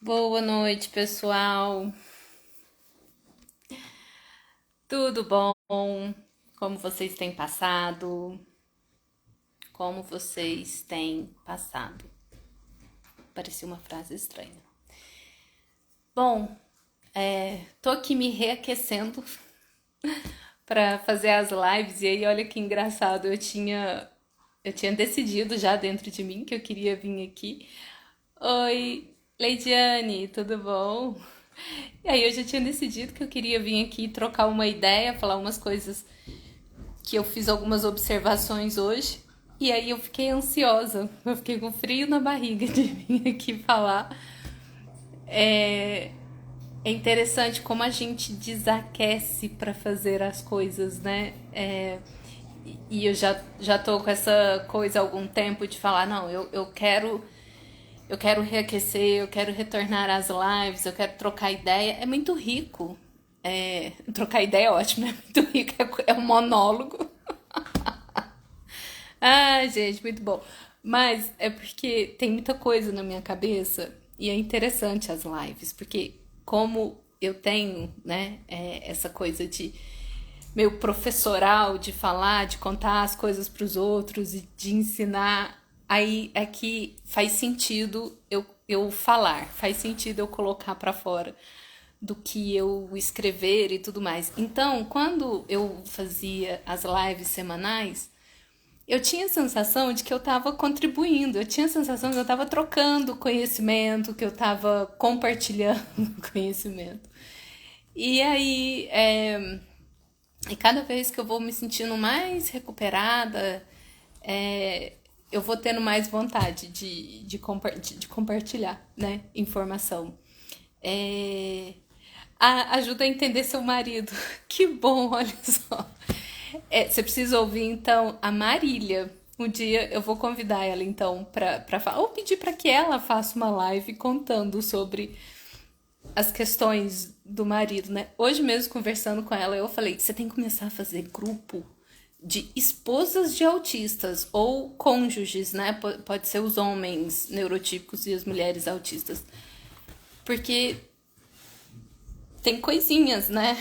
Boa noite, pessoal. Tudo bom? Como vocês têm passado? Como vocês têm passado? Parecia uma frase estranha. Bom, tô aqui me reaquecendo para fazer as lives e aí olha que engraçado, eu tinha decidido já dentro de mim que eu queria vir aqui. Oi, Leidiane, tudo bom? E aí eu já tinha decidido que eu queria vir aqui trocar uma ideia, falar umas coisas que eu fiz algumas observações hoje. E aí eu fiquei ansiosa, eu fiquei com frio na barriga de vir aqui falar. É, é interessante como a gente desaquece para fazer as coisas, né? E eu já tô com essa coisa há algum tempo de falar, não, eu quero reaquecer, eu quero retornar às lives, eu quero trocar ideia. É muito rico. Trocar ideia é ótimo, é muito rico, é um monólogo. Ah, gente, muito bom. Mas é porque tem muita coisa na minha cabeça e é interessante as lives, porque como eu tenho, né, essa coisa de meio professoral, de falar, de contar as coisas para os outros e de ensinar, aí é que faz sentido eu falar, faz sentido eu colocar para fora do que eu escrever e tudo mais. Então, quando eu fazia as lives semanais, eu tinha a sensação de que eu estava contribuindo, eu tinha a sensação de que eu estava trocando conhecimento, que eu estava compartilhando conhecimento. E aí, e cada vez que eu vou me sentindo mais recuperada, eu vou tendo mais vontade de compartilhar, né, informação. É, ajuda a entender seu marido. Que bom, olha só. Você precisa ouvir, então, a Marília. Um dia eu vou convidar ela, então, pra falar. Ou pedir para que ela faça uma live contando sobre as questões do marido, né? Hoje mesmo, conversando com ela, eu falei: você tem que começar a fazer grupo de esposas de autistas ou cônjuges, né? Pode ser os homens neurotípicos e as mulheres autistas. Porque tem coisinhas, né?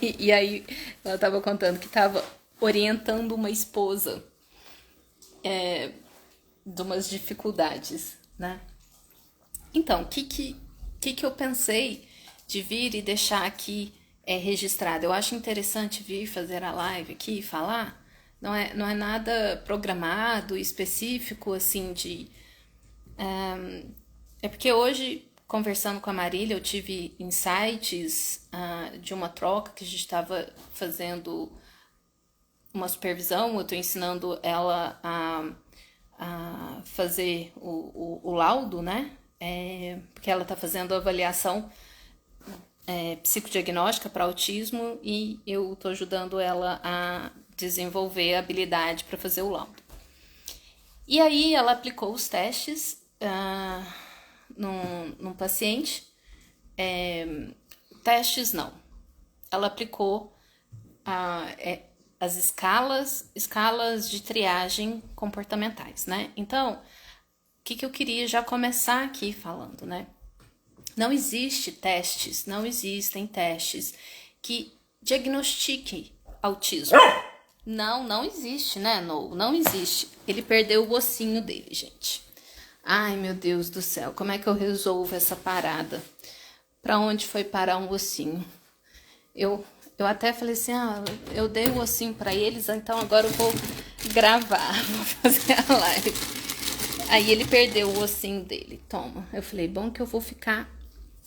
E aí ela tava contando que tava orientando uma esposa de umas dificuldades, né? Então, o que eu pensei de vir e deixar aqui registrado? Eu acho interessante vir fazer a live aqui e falar. Não é nada programado, específico, assim, de... É porque hoje, conversando com a Marília, eu tive insights de uma troca que a gente estava fazendo uma supervisão, eu estou ensinando ela a fazer o laudo, né? Porque ela está fazendo a avaliação psicodiagnóstica para autismo e eu estou ajudando ela a desenvolver a habilidade para fazer o laudo. E aí ela aplicou os testes num paciente. Testes não. Ela aplicou as escalas de triagem comportamentais, né? Então, o que eu queria já começar aqui falando, né? Não existem testes que diagnostiquem autismo. Não existe, né? Não existe. Ele perdeu o ossinho dele, gente. Ai, meu Deus do céu, como é que eu resolvo essa parada? Pra onde foi parar um ossinho? Eu até falei assim, eu dei o ossinho pra eles, então agora eu vou gravar, vou fazer a live. Aí ele perdeu o ossinho dele, toma. Eu falei, bom que eu vou ficar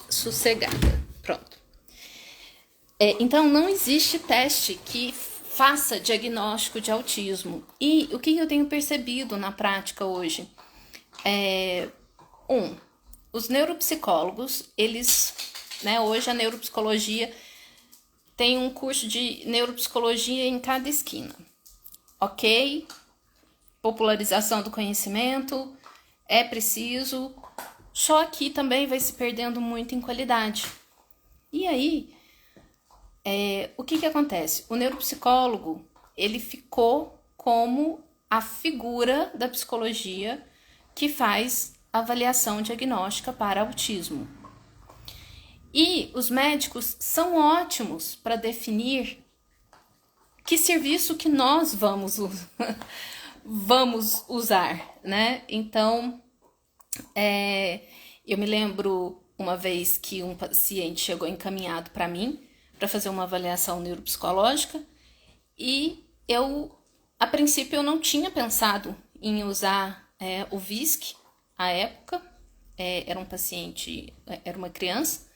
sossegada, pronto. Então não existe teste que faça diagnóstico de autismo. E o que eu tenho percebido na prática hoje? Os neuropsicólogos, eles, né, hoje a neuropsicologia tem um curso de neuropsicologia em cada esquina, ok? Popularização do conhecimento é preciso, só que também vai se perdendo muito em qualidade. E aí, o que acontece? O neuropsicólogo, ele ficou como a figura da psicologia que faz avaliação diagnóstica para autismo. E os médicos são ótimos para definir que serviço que nós vamos usar, né? Então, eu me lembro uma vez que um paciente chegou encaminhado para mim para fazer uma avaliação neuropsicológica e a princípio, eu não tinha pensado em usar o VISC à época, era um paciente, era uma criança,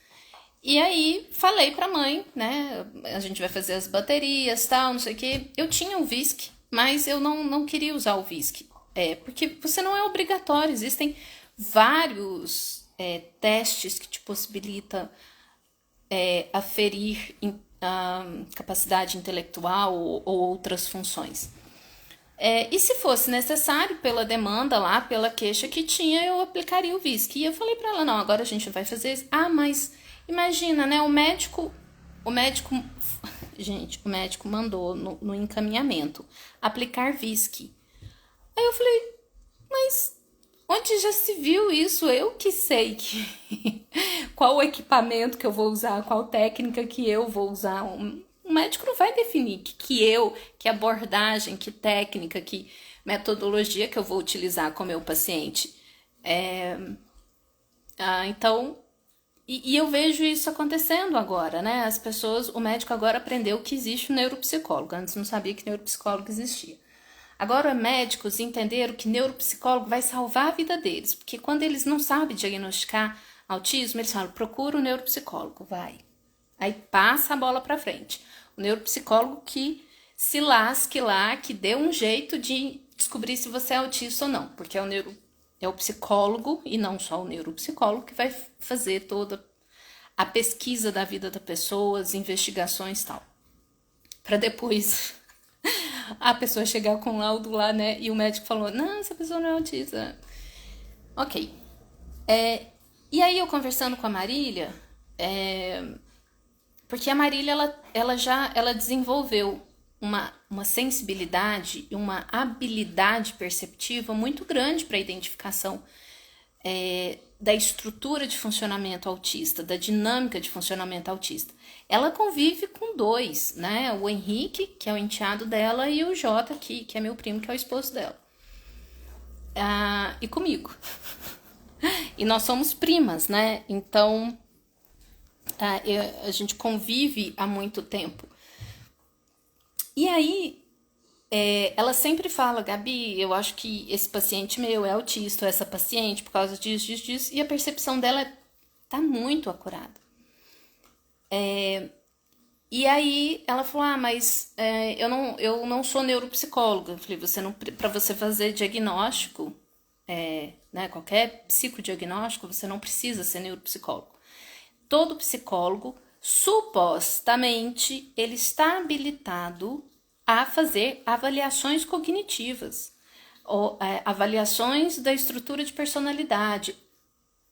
e aí falei pra mãe, né, a gente vai fazer as baterias, tal, não sei o que, eu tinha o VISC, mas eu não queria usar o VISC, porque você não é obrigatório, existem vários testes que te possibilitam aferir capacidade intelectual ou outras funções. E se fosse necessário, pela demanda lá, pela queixa que tinha, eu aplicaria o VISC. E eu falei pra ela, não, agora a gente vai fazer isso. Ah, mas imagina, né, o médico, gente, o médico mandou no encaminhamento aplicar VISC. Aí eu falei, mas onde já se viu isso? Eu que sei qual o equipamento que eu vou usar, qual técnica que eu vou usar. O médico não vai definir que abordagem, que técnica, que metodologia que eu vou utilizar com o meu paciente. Então, e eu vejo isso acontecendo agora, né? As pessoas, o médico agora aprendeu que existe o neuropsicólogo. Antes não sabia que neuropsicólogo existia. Agora, médicos entenderam que neuropsicólogo vai salvar a vida deles, porque quando eles não sabem diagnosticar autismo, eles falam, procura o neuropsicólogo, vai. Aí passa a bola para frente. O neuropsicólogo que se lasque lá, que dê um jeito de descobrir se você é autista ou não, porque é o psicólogo, e não só o neuropsicólogo, que vai fazer toda a pesquisa da vida da pessoa, as investigações e tal. Para depois a pessoa chegar com o laudo lá, né? E o médico falou, não, essa pessoa não é autista. Ok. E aí eu conversando com a Marília, porque a Marília, ela desenvolveu uma sensibilidade e uma habilidade perceptiva muito grande para a identificação da estrutura de funcionamento autista, da dinâmica de funcionamento autista. Ela convive com dois, né? O Henrique, que é o enteado dela, e o Jota, que é meu primo, que é o esposo dela. E comigo. E nós somos primas, né? Então, a gente convive há muito tempo. E aí, ela sempre fala, Gabi, eu acho que esse paciente meu é autista, essa paciente, por causa disso, e a percepção dela tá muito acurada. E aí, ela falou, mas eu não sou neuropsicóloga. Eu falei, para você fazer diagnóstico, né, qualquer psicodiagnóstico, você não precisa ser neuropsicólogo. Todo psicólogo, supostamente, ele está habilitado a fazer avaliações cognitivas, ou avaliações da estrutura de personalidade.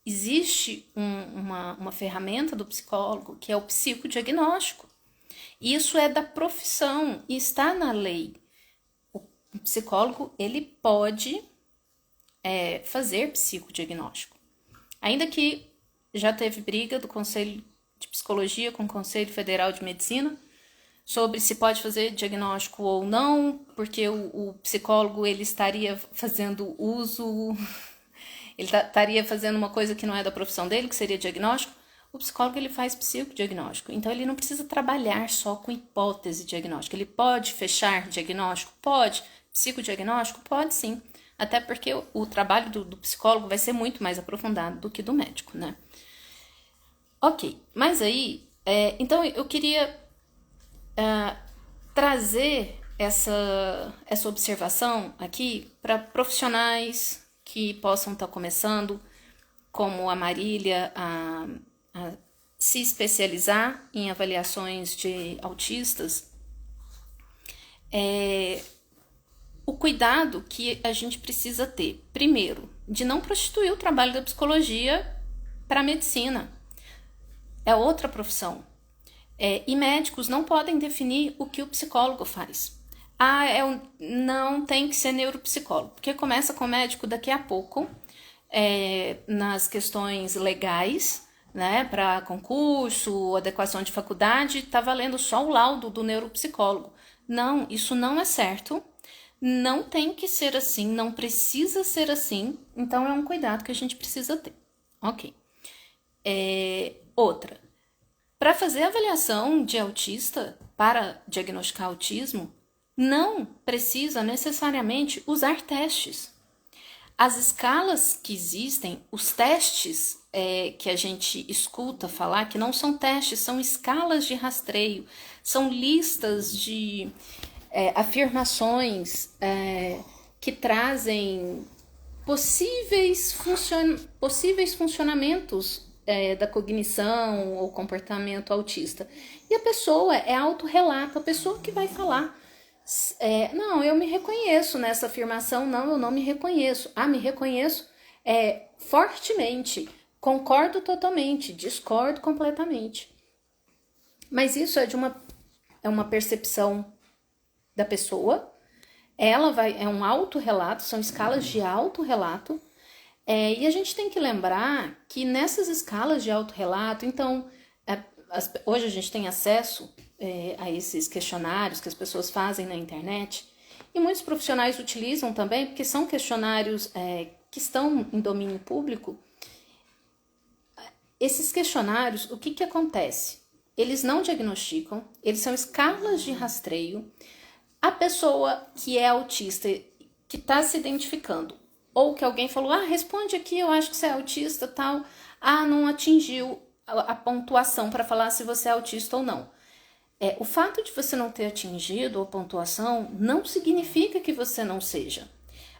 Existe uma ferramenta do psicólogo que é o psicodiagnóstico. Isso é da profissão e está na lei. O psicólogo, ele pode fazer psicodiagnóstico. Ainda que já teve briga do Conselho de Psicologia com o Conselho Federal de Medicina sobre se pode fazer diagnóstico ou não, porque o psicólogo, ele estaria fazendo uso, ele estaria fazendo uma coisa que não é da profissão dele, que seria diagnóstico. O psicólogo, ele faz psicodiagnóstico, então ele não precisa trabalhar só com hipótese diagnóstica. Ele pode fechar diagnóstico? Pode. Psicodiagnóstico? Pode sim. Até porque o trabalho do psicólogo vai ser muito mais aprofundado do que do médico, né? Ok, mas aí, então eu queria trazer essa observação aqui para profissionais que possam estar começando, como a Marília, a se especializar em avaliações de autistas. O cuidado que a gente precisa ter, primeiro, de não prostituir o trabalho da psicologia para a medicina. É outra profissão. E médicos não podem definir o que o psicólogo faz. Não tem que ser neuropsicólogo, porque começa com o médico daqui a pouco. nas questões legais, né, para concurso, adequação de faculdade, tá valendo só o laudo do neuropsicólogo. Não, isso não é certo. Não tem que ser assim, não precisa ser assim. Então é um cuidado que a gente precisa ter. Ok. Outra. Para fazer avaliação de autista, para diagnosticar autismo, não precisa necessariamente usar testes. As escalas que existem, os testes que a gente escuta falar, que não são testes, são escalas de rastreio, são listas de afirmações que trazem possíveis funcionamentos da cognição ou comportamento autista. E a pessoa é autorrelato, a pessoa que vai falar. Não, eu me reconheço nessa afirmação, não, eu não me reconheço. Me reconheço fortemente, concordo totalmente, discordo completamente. Mas isso é uma percepção da pessoa, é um autorrelato, são escalas de autorrelato, e a gente tem que lembrar que nessas escalas de autorrelato, então, hoje a gente tem acesso a esses questionários que as pessoas fazem na internet, e muitos profissionais utilizam também, porque são questionários que estão em domínio público. Esses questionários, o que acontece? Eles não diagnosticam, eles são escalas de rastreio. A pessoa que é autista, que está se identificando, ou que alguém falou, responde aqui, eu acho que você é autista, tal. Não atingiu a pontuação para falar se você é autista ou não. O fato de você não ter atingido a pontuação não significa que você não seja.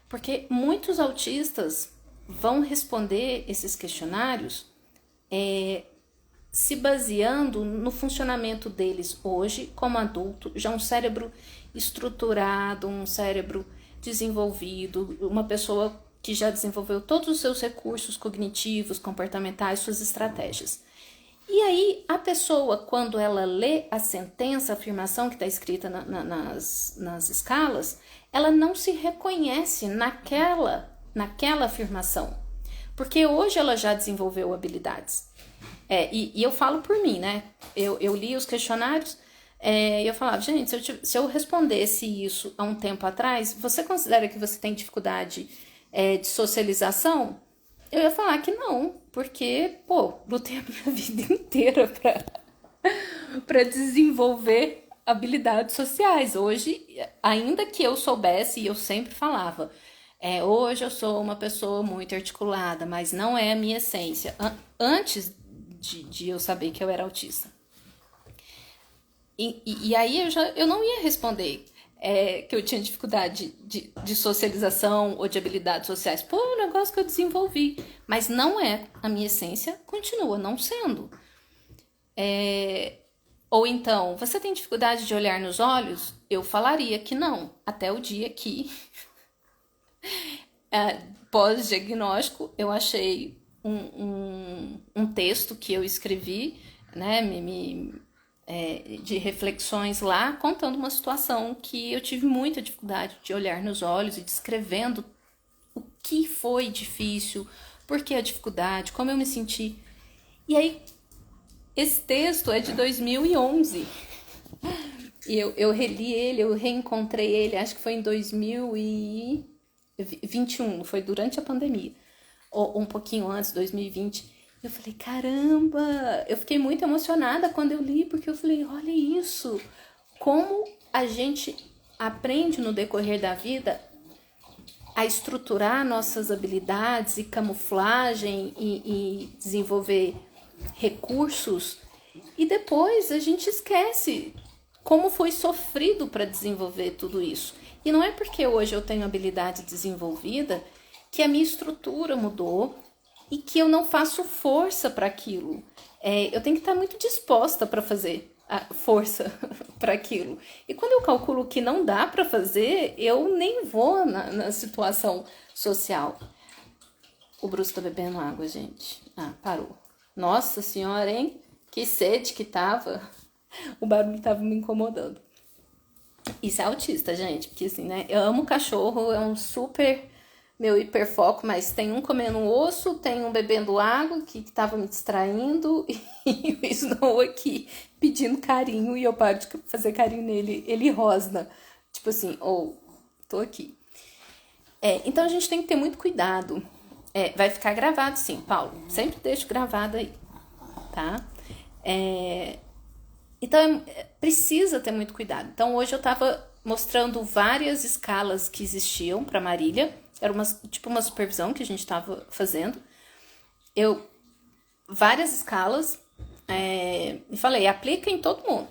Porque muitos autistas vão responder esses questionários se baseando no funcionamento deles hoje, como adulto, já um cérebro estruturado, um cérebro desenvolvido, uma pessoa que já desenvolveu todos os seus recursos cognitivos, comportamentais, suas estratégias. E aí, a pessoa, quando ela lê a sentença, a afirmação que está escrita nas escalas, ela não se reconhece naquela afirmação. Porque hoje ela já desenvolveu habilidades. E eu falo por mim, né? Eu li os questionários e eu falava, gente, se eu respondesse isso há um tempo atrás, você considera que você tem dificuldade de socialização? Eu ia falar que não, porque, lutei a minha vida inteira para desenvolver habilidades sociais. Hoje, ainda que eu soubesse, e eu sempre falava, hoje eu sou uma pessoa muito articulada, mas não é a minha essência. Antes de eu saber que eu era autista. E aí eu não ia responder que eu tinha dificuldade de socialização ou de habilidades sociais. É um negócio que eu desenvolvi, mas não é a minha essência, continua não sendo. Ou então, você tem dificuldade de olhar nos olhos? Eu falaria que não, até o dia que, pós-diagnóstico, eu achei um texto que eu escrevi, né, de reflexões lá, contando uma situação que eu tive muita dificuldade de olhar nos olhos e descrevendo o que foi difícil, por que a dificuldade, como eu me senti. E aí, esse texto é de 2011. E eu reli ele, eu reencontrei ele, acho que foi em 2021, foi durante a pandemia, ou um pouquinho antes, 2020. Eu falei, caramba, eu fiquei muito emocionada quando eu li, porque eu falei, olha isso, como a gente aprende no decorrer da vida a estruturar nossas habilidades e camuflagem e desenvolver recursos, e depois a gente esquece como foi sofrido para desenvolver tudo isso. E não é porque hoje eu tenho habilidade desenvolvida que a minha estrutura mudou, e que eu não faço força para aquilo. Eu tenho que estar muito disposta para fazer a força para aquilo. E quando eu calculo que não dá para fazer, eu nem vou na situação social. O Bruce tá bebendo água, gente. Parou. Nossa senhora, hein? Que sede que tava. O barulho tava me incomodando. Isso é autista, gente. Porque assim, né? Eu amo cachorro, é um super meu hiperfoco, mas tem um comendo um osso, tem um bebendo água que tava me distraindo e o Snow aqui pedindo carinho e eu paro de fazer carinho nele, ele rosna. Tipo assim, tô aqui. Então a gente tem que ter muito cuidado. Vai ficar gravado sim, Paulo. Sempre deixo gravado aí, tá? Então precisa ter muito cuidado. Então hoje eu tava mostrando várias escalas que existiam para Marília. Era uma supervisão que a gente tava fazendo. Várias escalas. E falei, aplica em todo mundo.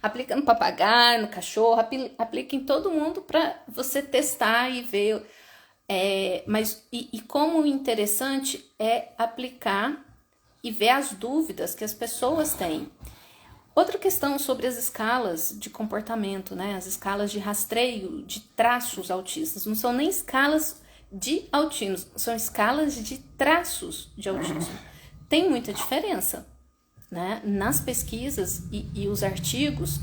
Aplica no papagaio, no cachorro, aplica em todo mundo para você testar e ver. Mas como interessante é aplicar e ver as dúvidas que as pessoas têm. Outra questão sobre as escalas de comportamento, né? As escalas de rastreio de traços autistas. Não são nem escalas de autismo, são escalas de traços de autismo. Tem muita diferença, né? Nas pesquisas e os artigos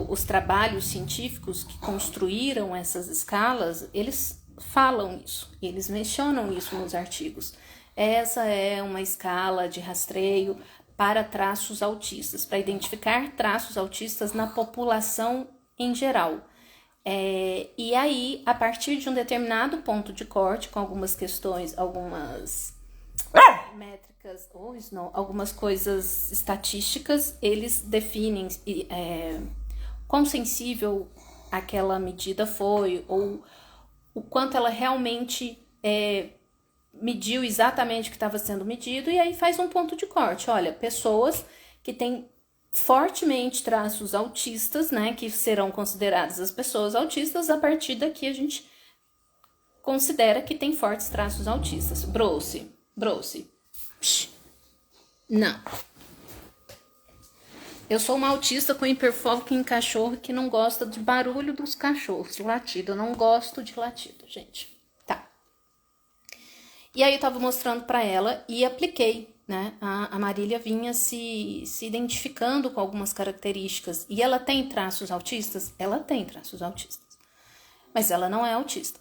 os trabalhos científicos que construíram essas escalas, eles falam isso, eles mencionam isso nos artigos. Essa é uma escala de rastreio para traços autistas, para identificar traços autistas na população em geral. E aí, a partir de um determinado ponto de corte, com algumas questões, algumas métricas, algumas coisas estatísticas, eles definem quão sensível aquela medida foi, ou o quanto ela realmente mediu exatamente o que estava sendo medido, e aí faz um ponto de corte. Olha, pessoas que têm fortemente traços autistas, né, que serão consideradas as pessoas autistas, a partir daqui a gente considera que tem fortes traços autistas. Broce. Não. Eu sou uma autista com hiperfoco em cachorro que não gosta de barulho dos cachorros, de latido. Eu não gosto de latido, gente. Tá. E aí eu tava mostrando pra ela e apliquei, né? A Marília vinha se identificando com algumas características. E ela tem traços autistas? Ela tem traços autistas. Mas ela não é autista.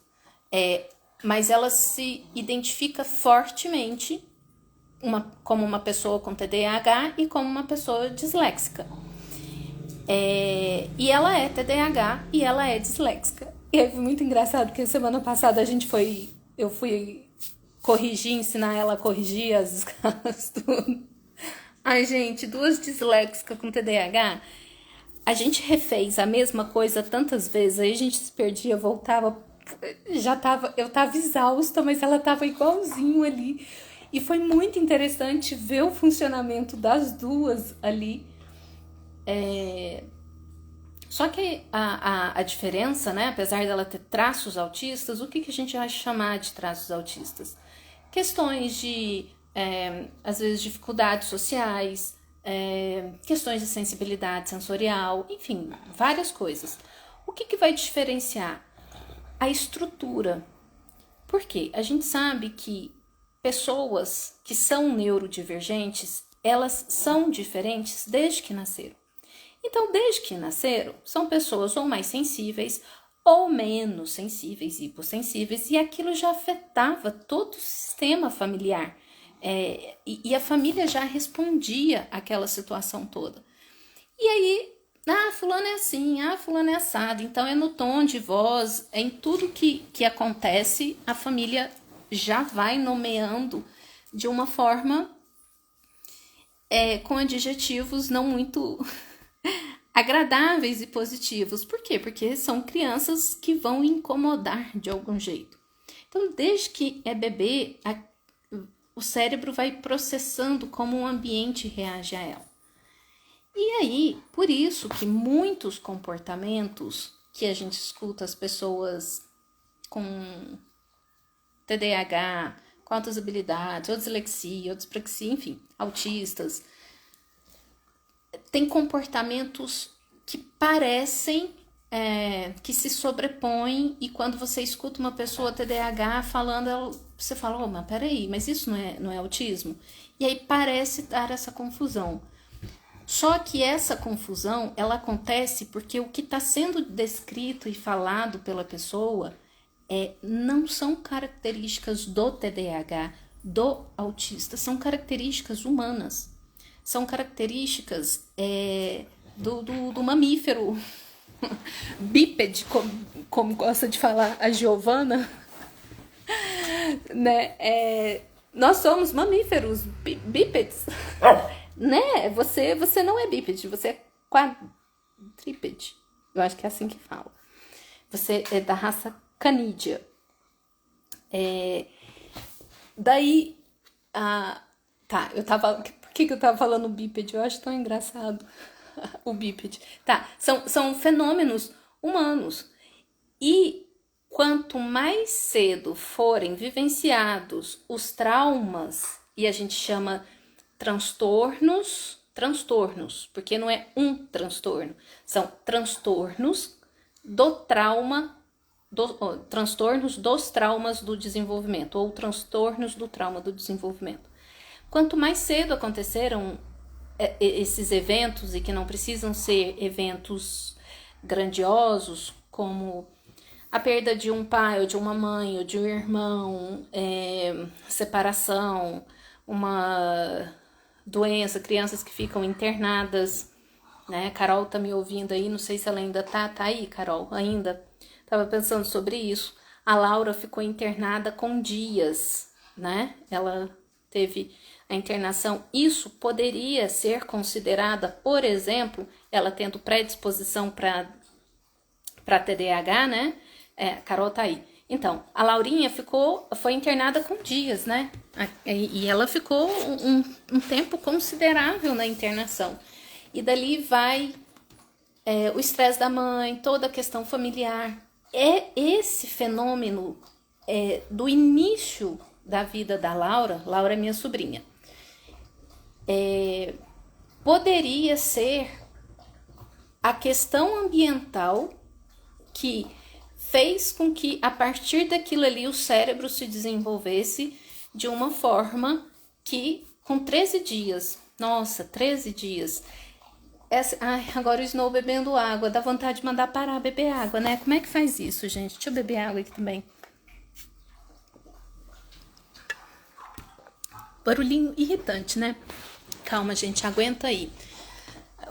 Mas ela se identifica fortemente como uma pessoa com TDAH e como uma pessoa disléxica. E ela é TDAH e ela é disléxica. E é muito engraçado porque semana passada eu fui ensinar ela a corrigir as escalas, tudo. Ai, gente, 2 disléxicas com TDAH, a gente refez a mesma coisa tantas vezes, aí a gente se perdia, voltava, eu tava exausta, mas ela tava igualzinho ali. E foi muito interessante ver o funcionamento das duas ali. Só que a diferença, né, apesar dela ter traços autistas, o que a gente vai chamar de traços autistas? Questões de, às vezes, dificuldades sociais, questões de sensibilidade sensorial, enfim, várias coisas. O que vai diferenciar? A estrutura. Por quê? A gente sabe que pessoas que são neurodivergentes, elas são diferentes desde que nasceram. Então, desde que nasceram, são pessoas ou mais sensíveis ou menos sensíveis, hipossensíveis, e aquilo já afetava todo o sistema familiar. E a família já respondia àquela situação toda. E aí, fulano é assim, fulano é assado. Então, é no tom de voz, em tudo que acontece, a família já vai nomeando de uma forma com adjetivos não muito agradáveis e positivos. Por quê? Porque são crianças que vão incomodar de algum jeito. Então, desde que é bebê, o cérebro vai processando como o ambiente reage a ela. E aí, por isso que muitos comportamentos que a gente escuta as pessoas com TDAH, com altas habilidades, ou dislexia, ou dispraxia, enfim, autistas, tem comportamentos que parecem que se sobrepõem, e quando você escuta uma pessoa TDAH falando, você fala, mas peraí, mas isso não é autismo? E aí parece dar essa confusão. Só que essa confusão, ela acontece porque o que está sendo descrito e falado pela pessoa não são características do TDAH, do autista, são características humanas, são características do mamífero bípede, como gosta de falar a Giovana, né? Nós somos mamíferos bípedes, né? Você não é bípede, você é quadrípede, eu acho que é assim que fala. Você é da raça canídea. Daí, tá, por que eu tava falando bípede? Eu acho tão engraçado o bípede. Tá, são fenômenos humanos. E quanto mais cedo forem vivenciados os traumas, e a gente chama transtornos, porque não é um transtorno, são transtornos do trauma, transtornos dos traumas do desenvolvimento, ou transtornos do trauma do desenvolvimento. Quanto mais cedo aconteceram esses eventos, e que não precisam ser eventos grandiosos, como a perda de um pai, ou de uma mãe, ou de um irmão, separação, uma doença, crianças que ficam internadas, né? Carol tá me ouvindo aí, não sei se ela ainda tá aí, Carol, ainda. Tava pensando sobre isso. A Laura ficou internada com dias, né? Ela teve a internação. Isso poderia ser considerada, por exemplo, ela tendo predisposição para TDAH, né? Carol tá aí. Então, a Laurinha foi internada com dias, né? E ela ficou um tempo considerável na internação. E dali vai o estresse da mãe, toda a questão familiar. Esse fenômeno do início da vida da Laura é minha sobrinha, poderia ser a questão ambiental que fez com que, a partir daquilo ali, o cérebro se desenvolvesse de uma forma que, com 13 dias, nossa, 13 dias, agora o Snow bebendo água, dá vontade de mandar parar beber água, né? Como é que faz isso, gente? Deixa eu beber água aqui também. Barulhinho irritante, né? Calma, gente, aguenta aí.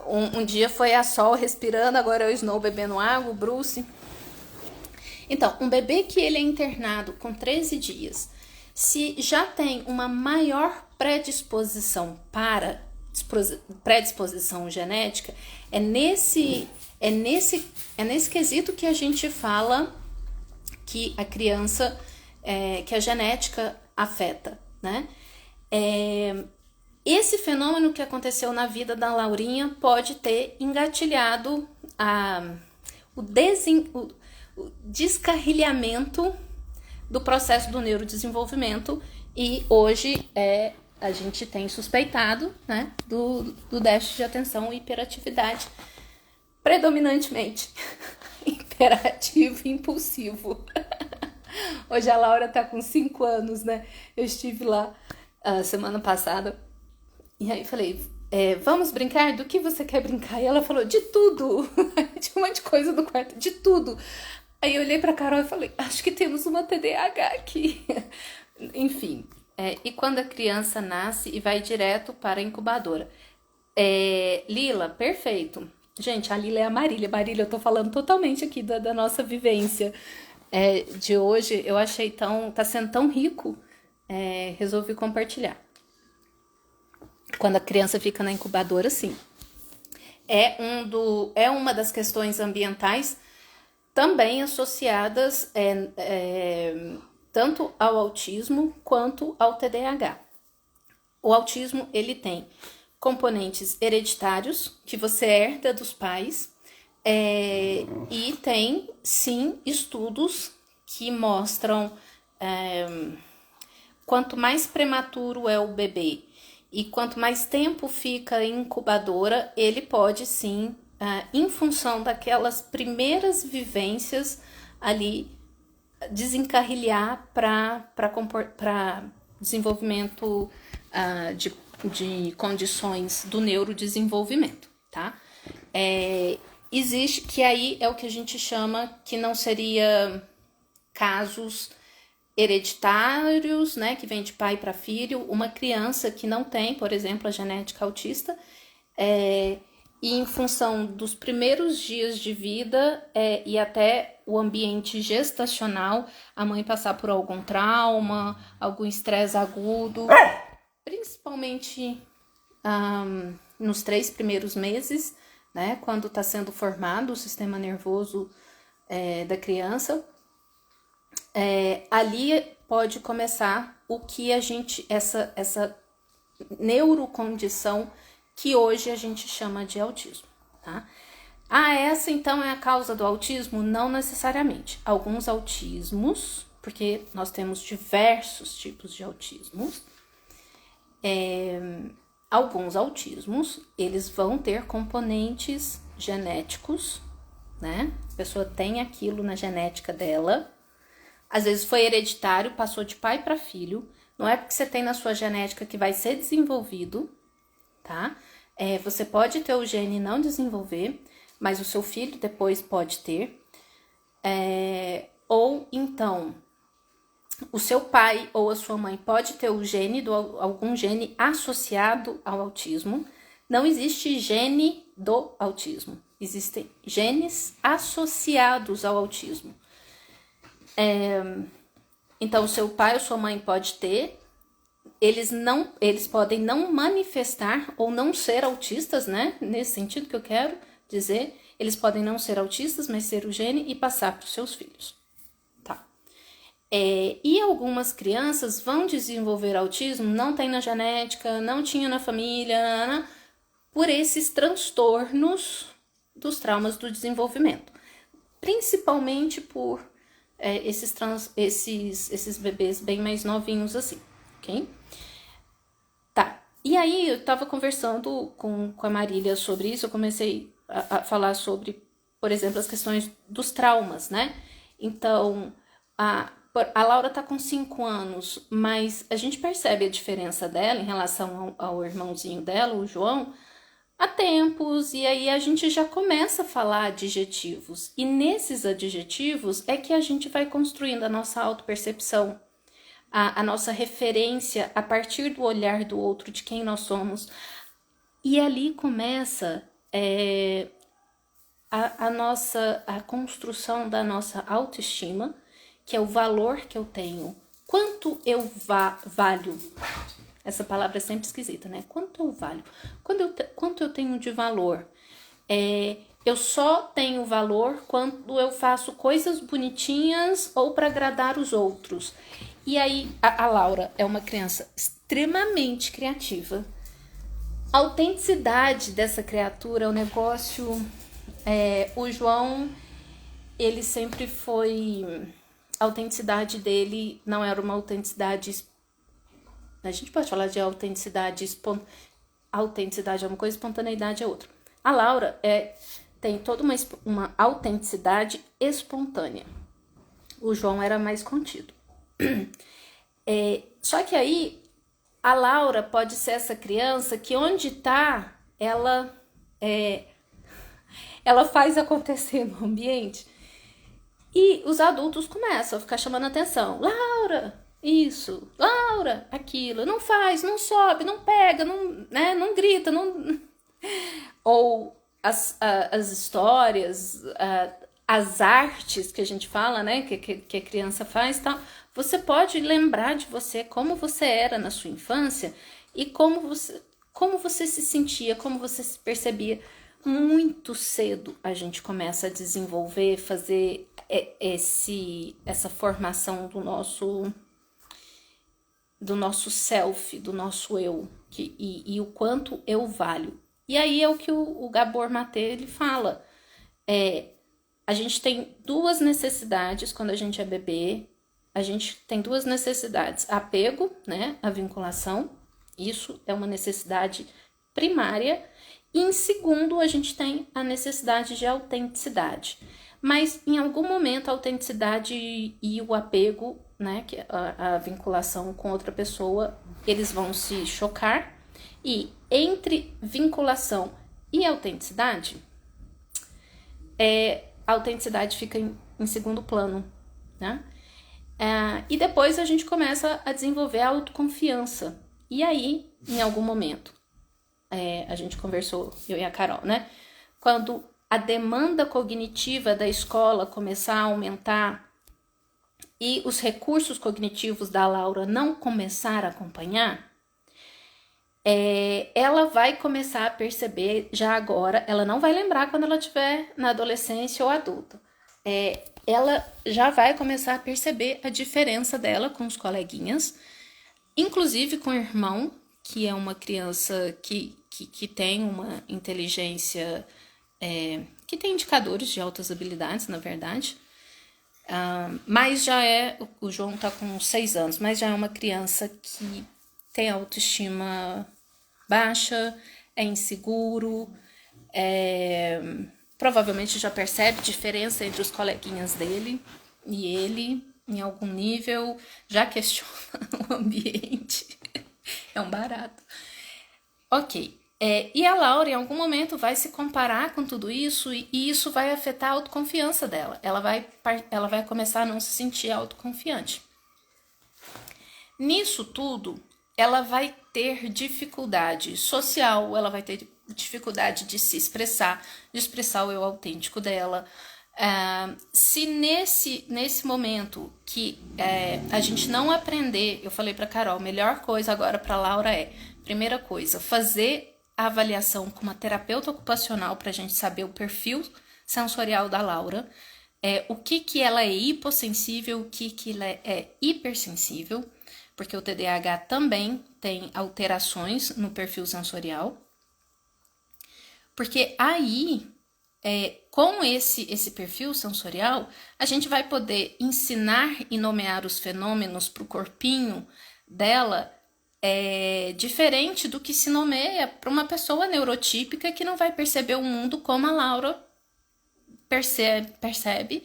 Um dia foi a Sol respirando, agora é o Snow bebendo água, o Bruce. Então, um bebê que ele é internado com 13 dias, se já tem uma maior predisposição predisposição genética, é nesse quesito que a gente fala que a criança, que a genética afeta, né? Esse fenômeno que aconteceu na vida da Laurinha pode ter engatilhado o descarrilhamento do processo do neurodesenvolvimento, e hoje a gente tem suspeitado, né, do déficit de atenção e hiperatividade, predominantemente hiperativo e impulsivo. Hoje a Laura tá com 5 anos, né? Eu estive lá semana passada e aí falei, vamos brincar? Do que você quer brincar? E ela falou, de tudo. Tinha um monte de coisa no quarto, de tudo. Aí eu olhei pra Carol e falei, acho que temos uma TDAH aqui. Enfim, e quando a criança nasce e vai direto para a incubadora? Lila, perfeito. Gente, a Lila é a Marília. Marília, eu tô falando totalmente aqui da nossa vivência de hoje. Eu achei tá sendo tão rico, resolvi compartilhar. Quando a criança fica na incubadora, sim. É uma das questões ambientais também associadas tanto ao autismo quanto ao TDAH. O autismo, ele tem componentes hereditários, que você herda dos pais, e tem, sim, estudos que mostram quanto mais prematuro é o bebê e quanto mais tempo fica em incubadora, ele pode, sim, em função daquelas primeiras vivências ali, desencarrilhar para desenvolvimento de de condições do neurodesenvolvimento, tá? Existe, que aí é o que a gente chama, que não seria casos hereditários, né, que vem de pai para filho, uma criança que não tem, por exemplo, a genética autista, e em função dos primeiros dias de vida e até o ambiente gestacional, a mãe passar por algum trauma, algum estresse agudo, principalmente nos 3 primeiros meses, né, quando está sendo formado o sistema nervoso da criança, ali pode começar o que a gente, essa neurocondição que hoje a gente chama de autismo, tá? Essa então é a causa do autismo? Não necessariamente. Alguns autismos, porque nós temos diversos tipos de autismos, alguns autismos, eles vão ter componentes genéticos, né? A pessoa tem aquilo na genética dela, às vezes foi hereditário, passou de pai para filho, não é porque você tem na sua genética que vai ser desenvolvido, tá? Você pode ter o gene e não desenvolver, mas o seu filho depois pode ter. Ou então, o seu pai ou a sua mãe pode ter o gene, algum gene associado ao autismo. Não existe gene do autismo, existem genes associados ao autismo. Então, o seu pai ou sua mãe pode ter, eles podem não manifestar ou não ser autistas, né? Nesse sentido que eu quero dizer, eles podem não ser autistas, mas ser o gene e passar para os seus filhos, tá? E algumas crianças vão desenvolver autismo, não tem na genética, não tinha na família, por esses transtornos dos traumas do desenvolvimento, principalmente por esses bebês bem mais novinhos assim, ok? Tá, e aí eu tava conversando com a Marília sobre isso, eu comecei a falar sobre, por exemplo, as questões dos traumas, né? Então, a Laura tá com 5 anos, mas a gente percebe a diferença dela em relação ao irmãozinho dela, o João, há tempos, e aí a gente já começa a falar adjetivos. E nesses adjetivos é que a gente vai construindo a nossa autopercepção, a nossa referência a partir do olhar do outro, de quem nós somos. E ali começa a construção da nossa autoestima, que é o valor que eu tenho. Quanto eu valho? Essa palavra é sempre esquisita, né? Quanto eu valho? Quanto eu tenho de valor? Eu só tenho valor quando eu faço coisas bonitinhas ou para agradar os outros. E aí, a Laura é uma criança extremamente criativa. A autenticidade dessa criatura é um negócio... o João, ele sempre foi... A autenticidade dele não era uma autenticidade... A gente pode falar de autenticidade... Autenticidade é uma coisa, espontaneidade é outra. A Laura tem toda uma autenticidade espontânea. O João era mais contido. Só que aí, a Laura pode ser essa criança que onde tá, ela faz acontecer no ambiente. E os adultos começam a ficar chamando atenção. Laura, isso. Laura, aquilo. Não faz, não sobe, não pega, não grita. Não... Ou as histórias, as artes que a gente fala, né, que a criança faz, tal. Você pode lembrar de você, como você era na sua infância e como você se sentia, como você se percebia. Muito cedo a gente começa a desenvolver, fazer essa formação do nosso self, do nosso eu, e o quanto eu valho. E aí é o que o Gabor Maté ele fala. A gente tem 2 necessidades quando a gente é bebê. A gente tem 2 necessidades. Apego, né? A vinculação. Isso é uma necessidade primária. E em segundo, a gente tem a necessidade de autenticidade. Mas em algum momento a autenticidade e o apego, né? Que a vinculação com outra pessoa, eles vão se chocar. E entre vinculação e autenticidade, a autenticidade fica em segundo plano, né? E depois a gente começa a desenvolver a autoconfiança. E aí, em algum momento, a gente conversou, eu e a Carol, né? Quando a demanda cognitiva da escola começar a aumentar e os recursos cognitivos da Laura não começar a acompanhar, ela vai começar a perceber já agora, ela não vai lembrar quando ela estiver na adolescência ou adulta, ela já vai começar a perceber a diferença dela com os coleguinhas, inclusive com o irmão, que é uma criança que tem uma inteligência, que tem indicadores de altas habilidades, na verdade, mas já o João tá com 6 anos, mas já é uma criança que tem autoestima baixa, é inseguro, provavelmente já percebe diferença entre os coleguinhas dele e ele, em algum nível, já questiona o ambiente. É um barato. Ok. E a Laura, em algum momento, vai se comparar com tudo isso e isso vai afetar a autoconfiança dela. Ela vai começar a não se sentir autoconfiante. Nisso tudo, ela vai ter dificuldade social, ela vai ter dificuldade de se expressar, de expressar o eu autêntico dela. Se nesse momento que a gente não aprender, eu falei para Carol, a melhor coisa agora para Laura primeira coisa, fazer a avaliação com uma terapeuta ocupacional para a gente saber o perfil sensorial da Laura, o que ela é hipossensível, o que ela é hipersensível, porque o TDAH também tem alterações no perfil sensorial, porque aí, com esse perfil sensorial, a gente vai poder ensinar e nomear os fenômenos para o corpinho dela, diferente do que se nomeia para uma pessoa neurotípica que não vai perceber o mundo como a Laura percebe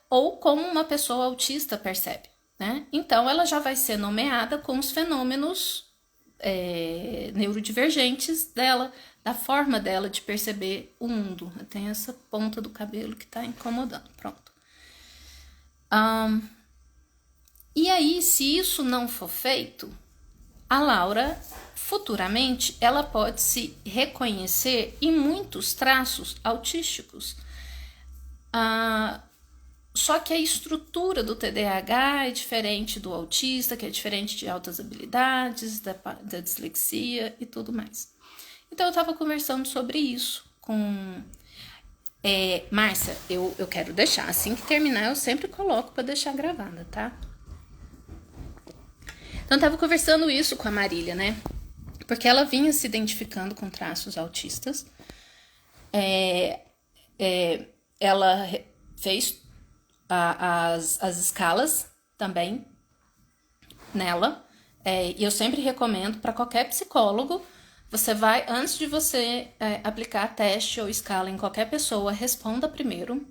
ou como uma pessoa autista percebe, né? Então, ela já vai ser nomeada com os fenômenos neurodivergentes dela, da forma dela de perceber o mundo. Tem essa ponta do cabelo que tá incomodando. Pronto. E aí, se isso não for feito, a Laura, futuramente, ela pode se reconhecer em muitos traços autísticos. Só que a estrutura do TDAH é diferente do autista, que é diferente de altas habilidades, da dislexia e tudo mais. Então, eu estava conversando sobre isso com... Márcia, eu quero deixar, assim que terminar, eu sempre coloco para deixar gravada, tá? Então, eu tava conversando isso com a Marília, né? Porque ela vinha se identificando com traços autistas. Ela fez as escalas também nela. E eu sempre recomendo para qualquer psicólogo, você vai, antes de você aplicar teste ou escala em qualquer pessoa, responda primeiro.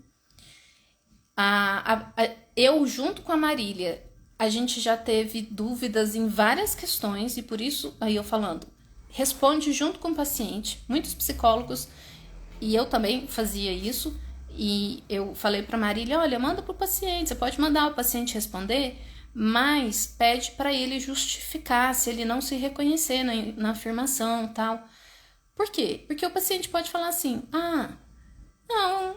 Eu, junto com a Marília, a gente já teve dúvidas em várias questões e por isso, aí eu falando, responde junto com o paciente. Muitos psicólogos, e eu também fazia isso, e eu falei para Marília, olha, manda pro paciente, você pode mandar o paciente responder, mas pede para ele justificar se ele não se reconhecer na afirmação e tal. Por quê? Porque o paciente pode falar assim, não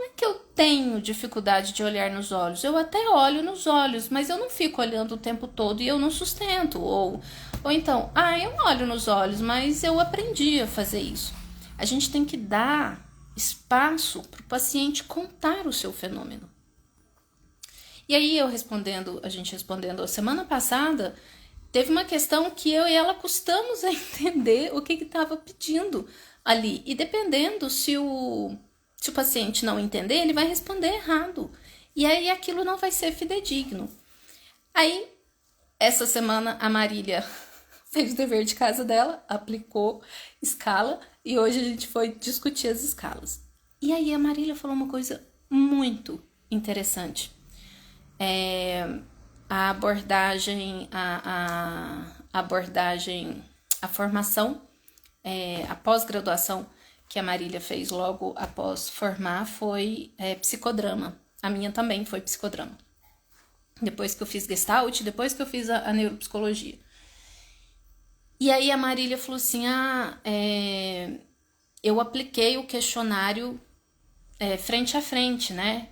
é que eu tenho dificuldade de olhar nos olhos, eu até olho nos olhos, mas eu não fico olhando o tempo todo e eu não sustento. Ou então, eu olho nos olhos, mas eu aprendi a fazer isso. A gente tem que dar espaço para o paciente contar o seu fenômeno. E aí a gente respondendo a semana passada, teve uma questão que eu e ela custamos a entender o que estava pedindo ali. E dependendo se o paciente não entender, ele vai responder errado. E aí aquilo não vai ser fidedigno. Aí, essa semana, a Marília fez o dever de casa dela, aplicou escala, e hoje a gente foi discutir as escalas. E aí a Marília falou uma coisa muito interessante. A abordagem a formação, a pós-graduação que a Marília fez logo após formar foi psicodrama. A minha também foi psicodrama. Depois que eu fiz Gestalt, depois que eu fiz a neuropsicologia. E aí a Marília falou assim, eu apliquei o questionário frente a frente, né,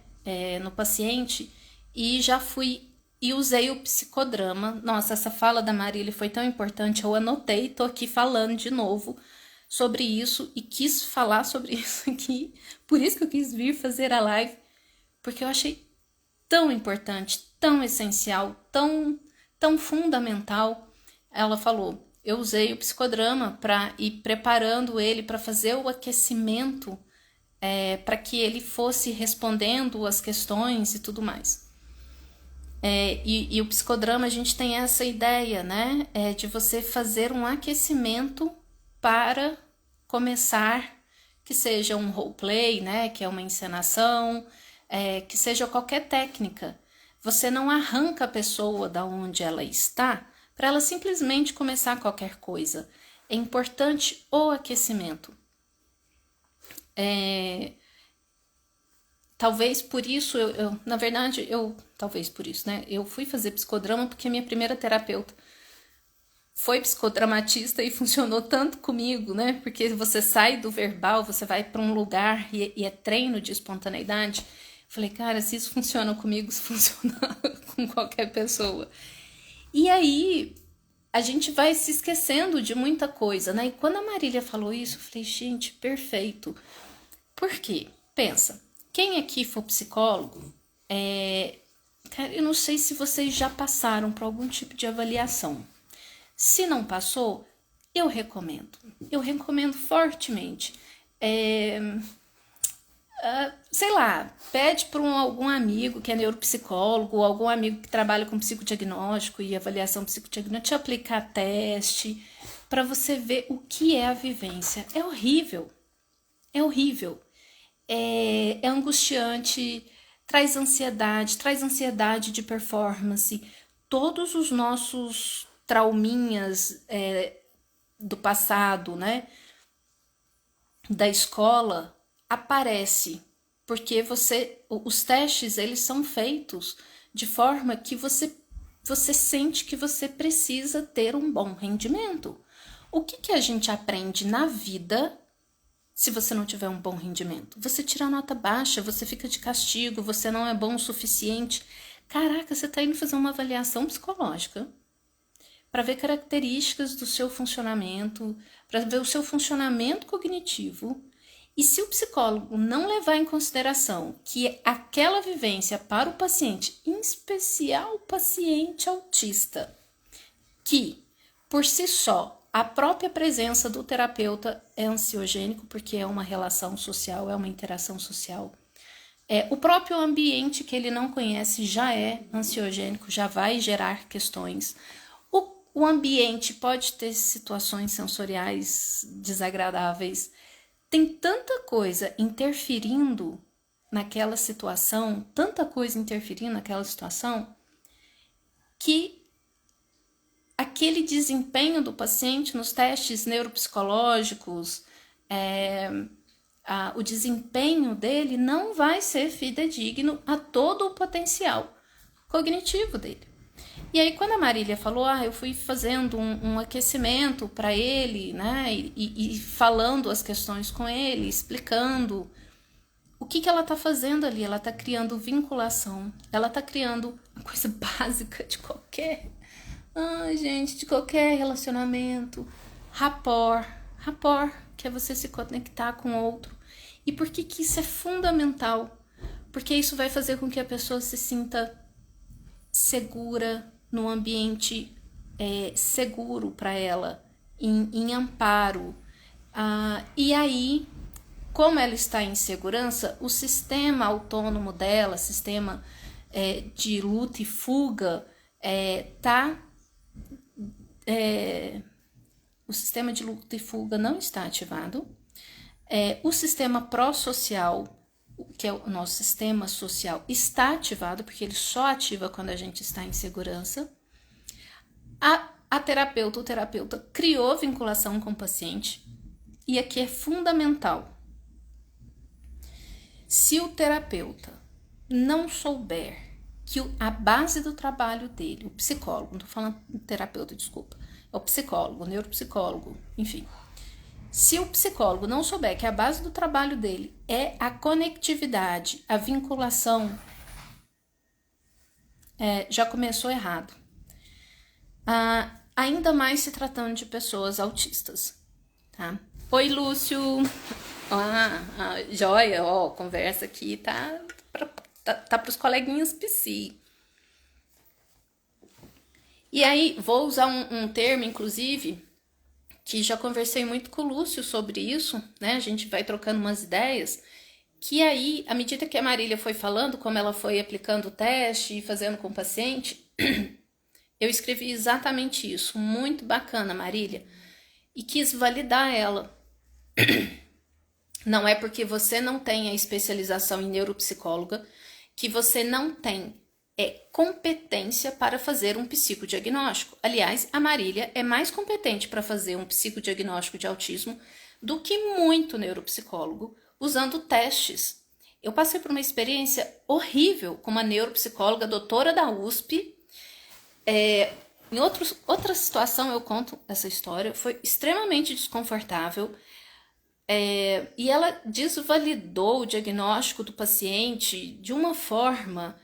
no paciente, e já fui e usei o psicodrama. Nossa, essa fala da Marília foi tão importante, eu anotei, tô aqui falando de novo sobre isso e quis falar sobre isso aqui, por isso que eu quis vir fazer a live, porque eu achei tão importante, tão essencial, tão fundamental. Ela falou, eu usei o psicodrama para ir preparando ele para fazer o aquecimento, para que ele fosse respondendo as questões e tudo mais. E o psicodrama, a gente tem essa ideia, né, de você fazer um aquecimento para começar, que seja um roleplay, né, que é uma encenação, que seja qualquer técnica. Você não arranca a pessoa da onde ela está para ela simplesmente começar qualquer coisa. É importante o aquecimento. Talvez por isso, na verdade, talvez por isso, né? Eu fui fazer psicodrama porque minha primeira terapeuta foi psicodramatista e funcionou tanto comigo, né? Porque você sai do verbal, você vai para um lugar e é treino de espontaneidade. Falei, cara, se isso funciona comigo, isso funciona com qualquer pessoa. E aí, a gente vai se esquecendo de muita coisa, né? E quando a Marília falou isso, eu falei, gente, perfeito. Por quê? Pensa, quem aqui for psicólogo, cara, eu não sei se vocês já passaram por algum tipo de avaliação. Se não passou, eu recomendo. Eu recomendo fortemente. Sei lá, pede para algum amigo que é neuropsicólogo, ou algum amigo que trabalha com psicodiagnóstico e avaliação psicodiagnóstica, te aplicar teste, para você ver o que é a vivência. É horrível. É horrível. É angustiante, traz ansiedade de performance. Todos os nossos trauminhas do passado, né, da escola, aparece, porque os testes, eles são feitos de forma que você sente que você precisa ter um bom rendimento. O que a gente aprende na vida se você não tiver um bom rendimento? Você tira nota baixa, você fica de castigo, você não é bom o suficiente. Caraca, você está indo fazer uma avaliação psicológica para ver características do seu funcionamento, para ver o seu funcionamento cognitivo. E se o psicólogo não levar em consideração que aquela vivência para o paciente, em especial o paciente autista, que por si só a própria presença do terapeuta é ansiogênico, porque é uma relação social, é uma interação social. O próprio ambiente que ele não conhece já é ansiogênico, já vai gerar questões. O ambiente pode ter situações sensoriais desagradáveis. Tem tanta coisa interferindo naquela situação, que aquele desempenho do paciente nos testes neuropsicológicos, o desempenho dele não vai ser fidedigno a todo o potencial cognitivo dele. E aí, quando a Marília falou, eu fui fazendo um aquecimento para ele, né, e falando as questões com ele, explicando, o que ela está fazendo ali? Ela está criando vinculação, ela está criando uma coisa básica de qualquer relacionamento, rapport, que é você se conectar com o outro. E por que isso é fundamental? Porque isso vai fazer com que a pessoa se sinta segura, num ambiente seguro para ela, em amparo. E aí, como ela está em segurança, o sistema autônomo dela, sistema de luta e fuga, o sistema de luta e fuga não está ativado. O sistema pró-social, que é o nosso sistema social, está ativado, porque ele só ativa quando a gente está em segurança. o terapeuta criou vinculação com o paciente, e aqui é fundamental. Se o terapeuta não souber que a base do trabalho dele, o psicólogo, não tô falando terapeuta, desculpa, é o psicólogo, o neuropsicólogo, enfim. Se o psicólogo não souber que a base do trabalho dele é a conectividade, a vinculação, já começou errado. Ainda mais se tratando de pessoas autistas, tá? Oi, Lúcio! Joia, conversa aqui tá para os coleguinhas psi. E aí, vou usar um termo, inclusive, que já conversei muito com o Lúcio sobre isso, né? A gente vai trocando umas ideias, que aí, à medida que a Marília foi falando, como ela foi aplicando o teste e fazendo com o paciente, eu escrevi exatamente isso. Muito bacana, Marília. E quis validar ela. Não é porque você não tem a especialização em neuropsicóloga que você não tem competência para fazer um psicodiagnóstico. Aliás, a Marília é mais competente para fazer um psicodiagnóstico de autismo do que muito neuropsicólogo usando testes. Eu passei por uma experiência horrível com uma neuropsicóloga, doutora da USP. Em outra situação eu conto essa história, foi extremamente desconfortável. E ela desvalidou o diagnóstico do paciente de uma forma,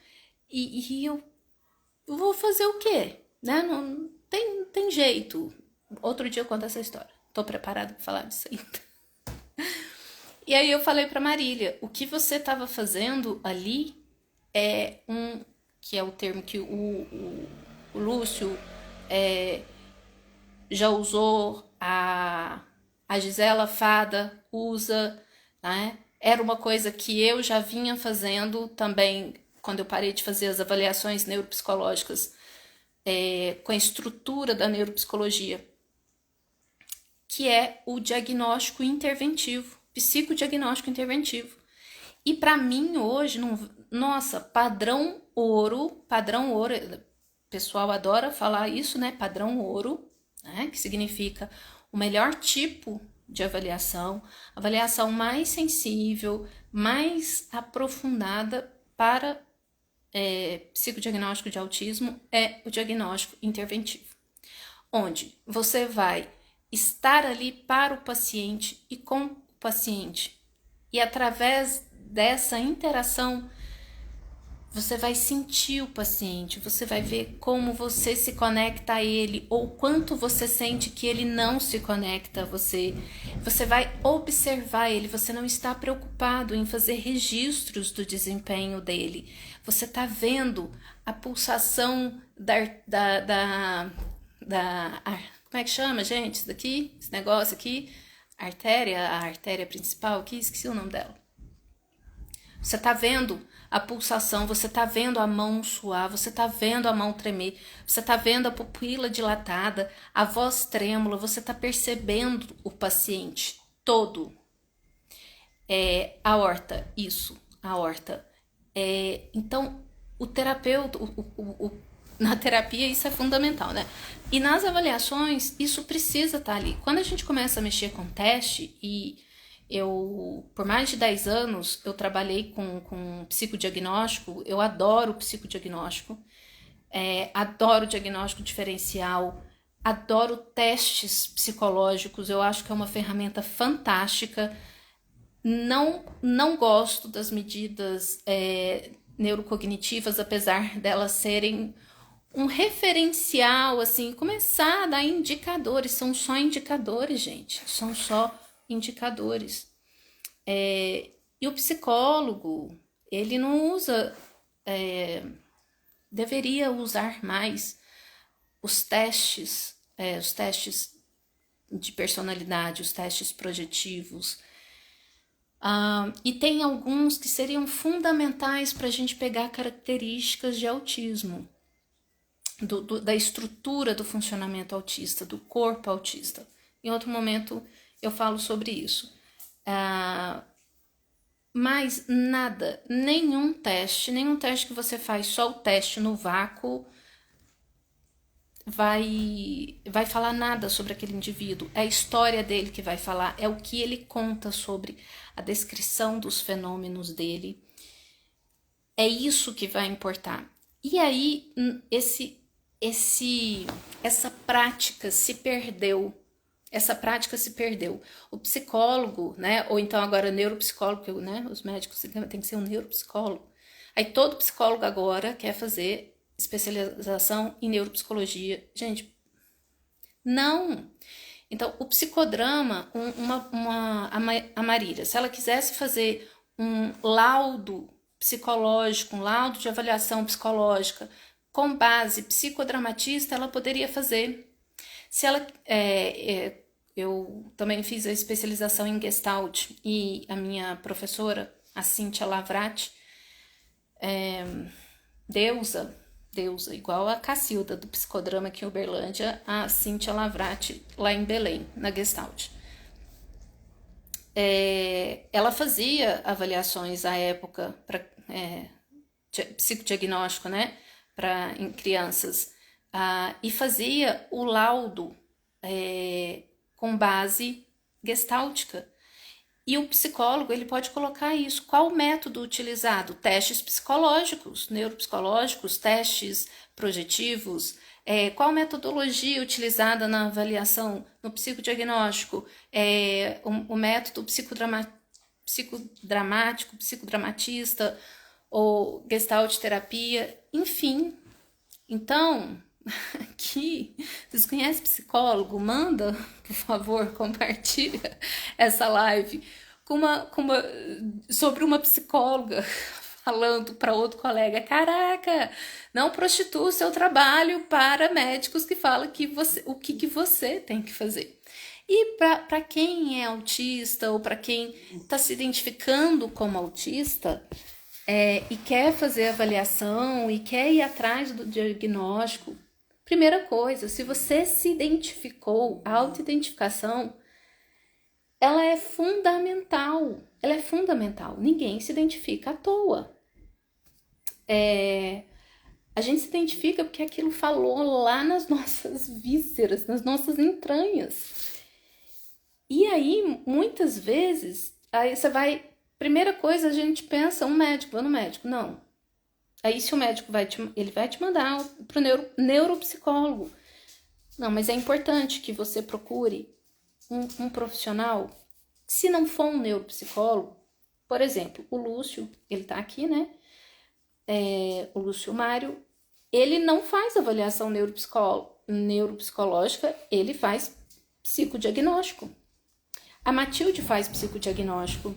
e eu vou fazer o quê? Né? Não tem jeito. Outro dia eu conto essa história. Tô preparada para falar disso ainda. E aí eu falei para Marília, o que você estava fazendo ali que é o termo que o Lúcio já usou, a Gisela Fada usa, né? Era uma coisa que eu já vinha fazendo também quando eu parei de fazer as avaliações neuropsicológicas com a estrutura da neuropsicologia, que é o diagnóstico interventivo, psicodiagnóstico interventivo. E para mim hoje, nossa, padrão ouro, o pessoal adora falar isso, né? Padrão ouro, né? Que significa o melhor tipo de avaliação mais sensível, mais aprofundada para psicodiagnóstico de autismo é o diagnóstico interventivo, onde você vai estar ali para o paciente e com o paciente, e através dessa interação você vai sentir o paciente, você vai ver como você se conecta a ele ou quanto você sente que ele não se conecta a você. Você vai observar ele, você não está preocupado em fazer registros do desempenho dele. Você está vendo a pulsação como é que chama, gente? Isso daqui, esse negócio aqui, a artéria principal aqui, esqueci o nome dela. Você está vendo a pulsação, você está vendo a mão suar, você está vendo a mão tremer, você está vendo a pupila dilatada, a voz trêmula, você está percebendo o paciente todo. Aorta, isso, aorta. Então, o terapeuta, na terapia isso é fundamental, né? E nas avaliações, isso precisa estar ali. Quando a gente começa a mexer com teste, e por mais de 10 anos, eu trabalhei com psicodiagnóstico, eu adoro psicodiagnóstico, adoro diagnóstico diferencial, adoro testes psicológicos, eu acho que é uma ferramenta fantástica. Não gosto das medidas neurocognitivas, apesar delas serem um referencial, assim, começar a dar indicadores, são só indicadores, gente, são só indicadores. E o psicólogo, ele não usa, deveria usar mais os testes de personalidade, os testes projetivos. E tem alguns que seriam fundamentais para a gente pegar características de autismo, da estrutura do funcionamento autista, do corpo autista. Em outro momento eu falo sobre isso. Mas nada, nenhum teste que você faz só o teste no vácuo vai falar nada sobre aquele indivíduo. É a história dele que vai falar, é o que ele conta sobre a descrição dos fenômenos dele. É isso que vai importar. E aí essa prática se perdeu. Essa prática se perdeu. O psicólogo, né? Ou então agora neuropsicólogo, né? Os médicos tem que ser um neuropsicólogo. Aí todo psicólogo agora quer fazer especialização em neuropsicologia. Gente, não. Então, o psicodrama, a Marília, se ela quisesse fazer um laudo psicológico, um laudo de avaliação psicológica com base psicodramatista, ela poderia fazer. Se ela, eu também fiz a especialização em Gestalt e a minha professora, a Cíntia Lavrati, deusa, igual a Cacilda do psicodrama aqui em Uberlândia, a Cíntia Lavrati lá em Belém, na Gestalt. Ela fazia avaliações à época para psicodiagnóstico, né, em crianças, e fazia o laudo com base gestáltica. E o psicólogo, ele pode colocar isso. Qual o método utilizado? Testes psicológicos, neuropsicológicos, testes projetivos. Qual metodologia utilizada na avaliação, no psicodiagnóstico? O método psicodramático, psicodramatista, ou gestalt terapia, enfim. Então, aqui, vocês conhecem psicólogo? Manda, por favor, compartilha essa live sobre uma psicóloga falando para outro colega: caraca, não prostitua o seu trabalho para médicos que falam o que você tem que fazer. E para quem é autista ou para quem está se identificando como autista e quer fazer avaliação e quer ir atrás do diagnóstico, primeira coisa, se você se identificou, a autoidentificação, ela é fundamental. Ela é fundamental. Ninguém se identifica à toa. A gente se identifica porque aquilo falou lá nas nossas vísceras, nas nossas entranhas. E aí, muitas vezes, aí você vai... Primeira coisa, a gente pensa, vou no médico. Não. Aí, se o médico ele vai te mandar para o neuropsicólogo. Não, mas é importante que você procure um profissional. Se não for um neuropsicólogo, por exemplo, o Lúcio, ele tá aqui, né? O Lúcio Mário, ele não faz avaliação neuropsicológica, ele faz psicodiagnóstico. A Matilde faz psicodiagnóstico.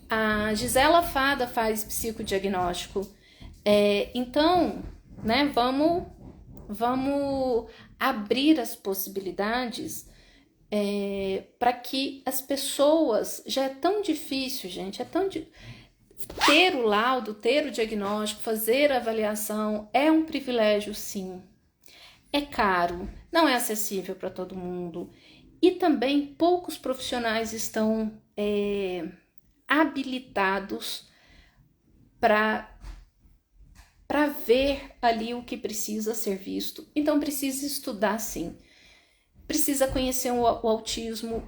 A Gisela Fada faz psicodiagnóstico. Então, né, vamos abrir as possibilidades para que as pessoas... Já é tão difícil, gente, ter o laudo, ter o diagnóstico, fazer a avaliação é um privilégio, sim. É caro, não é acessível para todo mundo. E também poucos profissionais estão habilitados para ver ali o que precisa ser visto. Então precisa estudar, sim. Precisa conhecer o autismo,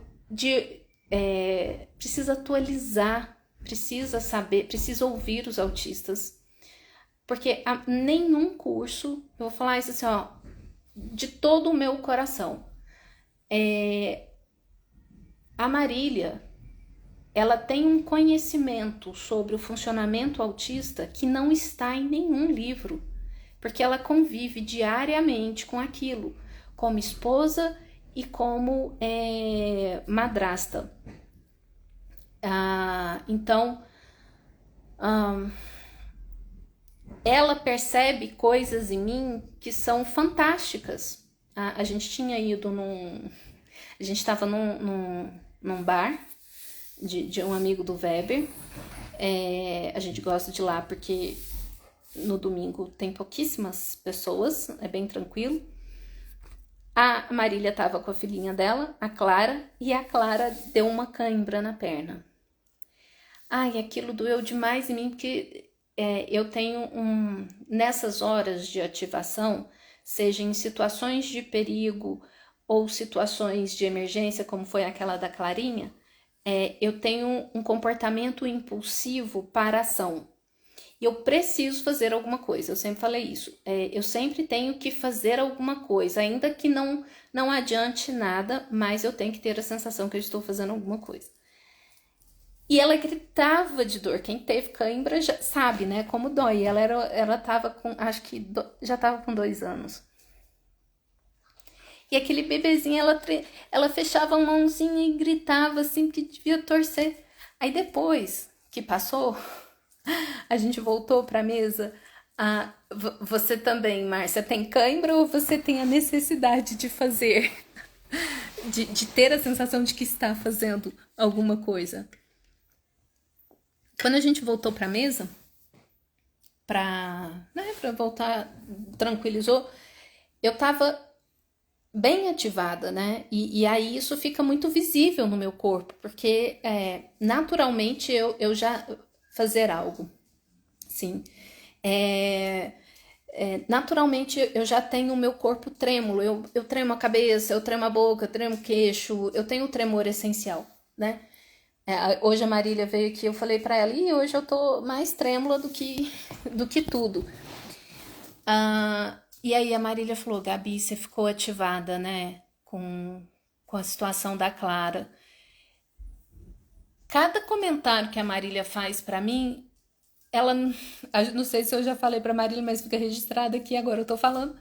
precisa atualizar, precisa saber, precisa ouvir os autistas. Porque nenhum curso, eu vou falar isso assim, ó, de todo o meu coração. A Marília, ela tem um conhecimento sobre o funcionamento autista que não está em nenhum livro, porque ela convive diariamente com aquilo, como esposa e como madrasta. Então, ela percebe coisas em mim que são fantásticas. A gente tinha ido a gente estava num bar de um amigo do Weber. A gente gosta de ir lá porque no domingo tem pouquíssimas pessoas, é bem tranquilo. A Marília estava com a filhinha dela, a Clara, e a Clara deu uma cãibra na perna. Ai, aquilo doeu demais em mim, porque eu tenho nessas horas de ativação, seja em situações de perigo ou situações de emergência, como foi aquela da Clarinha, eu tenho um comportamento impulsivo para a ação. E eu preciso fazer alguma coisa, eu sempre falei isso. Eu sempre tenho que fazer alguma coisa, ainda que não adiante nada, mas eu tenho que ter a sensação que eu estou fazendo alguma coisa. E ela gritava de dor. Quem teve cãibra já sabe, né, como dói. Ela tava com, acho que já tava com 2 anos. E aquele bebezinho, ela fechava a mãozinha e gritava assim que devia torcer. Aí depois que passou, a gente voltou pra mesa. Você também, Márcia, tem cãibra ou você tem a necessidade de fazer, de ter a sensação de que está fazendo alguma coisa? Quando a gente voltou pra mesa, pra voltar, tranquilizou, eu tava bem ativada, né? E aí isso fica muito visível no meu corpo, porque naturalmente eu já fazer algo, sim. Naturalmente eu já tenho o meu corpo trêmulo, eu tremo a cabeça, eu tremo a boca, eu tremo o queixo, eu tenho o tremor essencial, né? Hoje a Marília veio aqui, eu falei pra ela, e hoje eu tô mais trêmula do que tudo. E aí a Marília falou, Gabi, você ficou ativada, né, com a situação da Clara. Cada comentário que a Marília faz pra mim, ela, não sei se eu já falei pra Marília, mas fica registrado aqui, agora eu tô falando.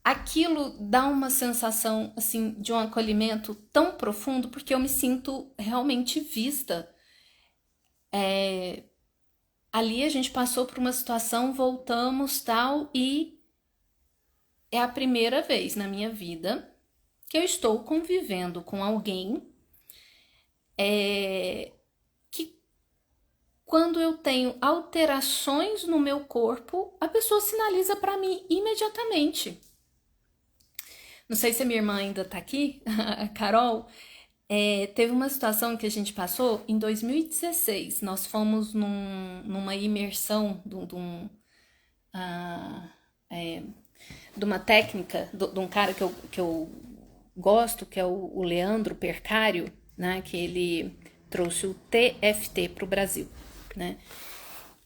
Aquilo dá uma sensação, assim, de um acolhimento tão profundo, porque eu me sinto realmente vista. Ali a gente passou por uma situação, voltamos, tal, e é a primeira vez na minha vida que eu estou convivendo com alguém que, quando eu tenho alterações no meu corpo, a pessoa sinaliza para mim imediatamente. Não sei se a minha irmã ainda tá aqui, a Carol. Teve uma situação que a gente passou em 2016. Nós fomos numa imersão de uma técnica de um cara que eu gosto, que é o Leandro Percário, né? Que ele trouxe o TFT para o Brasil, né?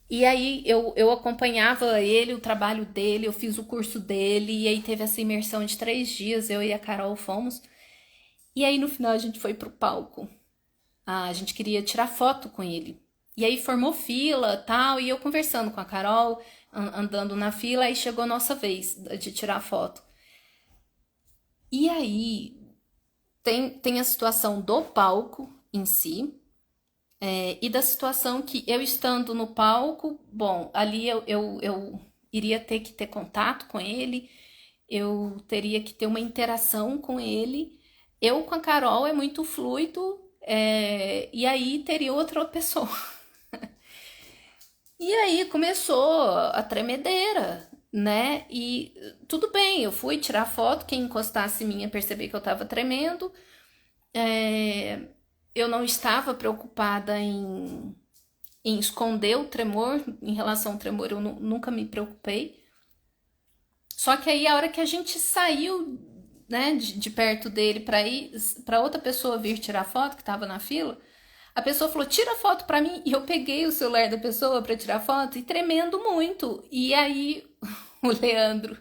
E aí eu acompanhava ele, o trabalho dele, eu fiz o curso dele, e aí teve essa imersão de 3 dias, eu e a Carol fomos. E aí no final a gente foi pro palco. A gente queria tirar foto com ele. E aí formou fila, tal, e eu conversando com a Carol, andando na fila, aí chegou a nossa vez de tirar foto. E aí tem a situação do palco em si, e da situação que eu estando no palco, bom, ali eu iria ter que ter contato com ele, eu teria que ter uma interação com ele. Eu com a Carol é muito fluido, e aí teria outra pessoa. E aí começou a tremedeira, né? E tudo bem, eu fui tirar foto, quem encostasse em mim ia perceber que eu tava tremendo. Eu não estava preocupada em esconder o tremor, em relação ao tremor eu nunca me preocupei. Só que aí a hora que a gente saiu, né, de perto dele para outra pessoa vir tirar foto que tava na fila, a pessoa falou: "Tira foto para mim". E eu peguei o celular da pessoa para tirar foto e tremendo muito. E aí o Leandro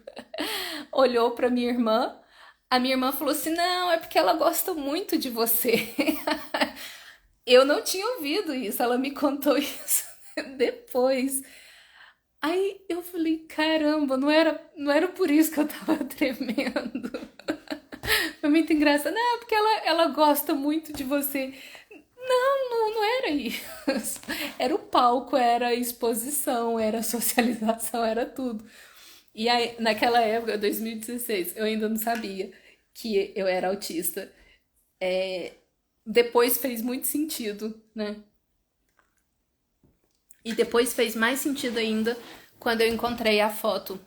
olhou para minha irmã. A minha irmã falou assim: "Não, é porque ela gosta muito de você". Eu não tinha ouvido isso, ela me contou isso depois. Aí eu falei, caramba, não era por isso que eu tava tremendo. Foi muito engraçado. Não, porque ela gosta muito de você. Não era isso. Era o palco, era a exposição, era a socialização, era tudo. E aí, naquela época, 2016, eu ainda não sabia que eu era autista. Depois fez muito sentido, né? E depois fez mais sentido ainda quando eu encontrei a foto.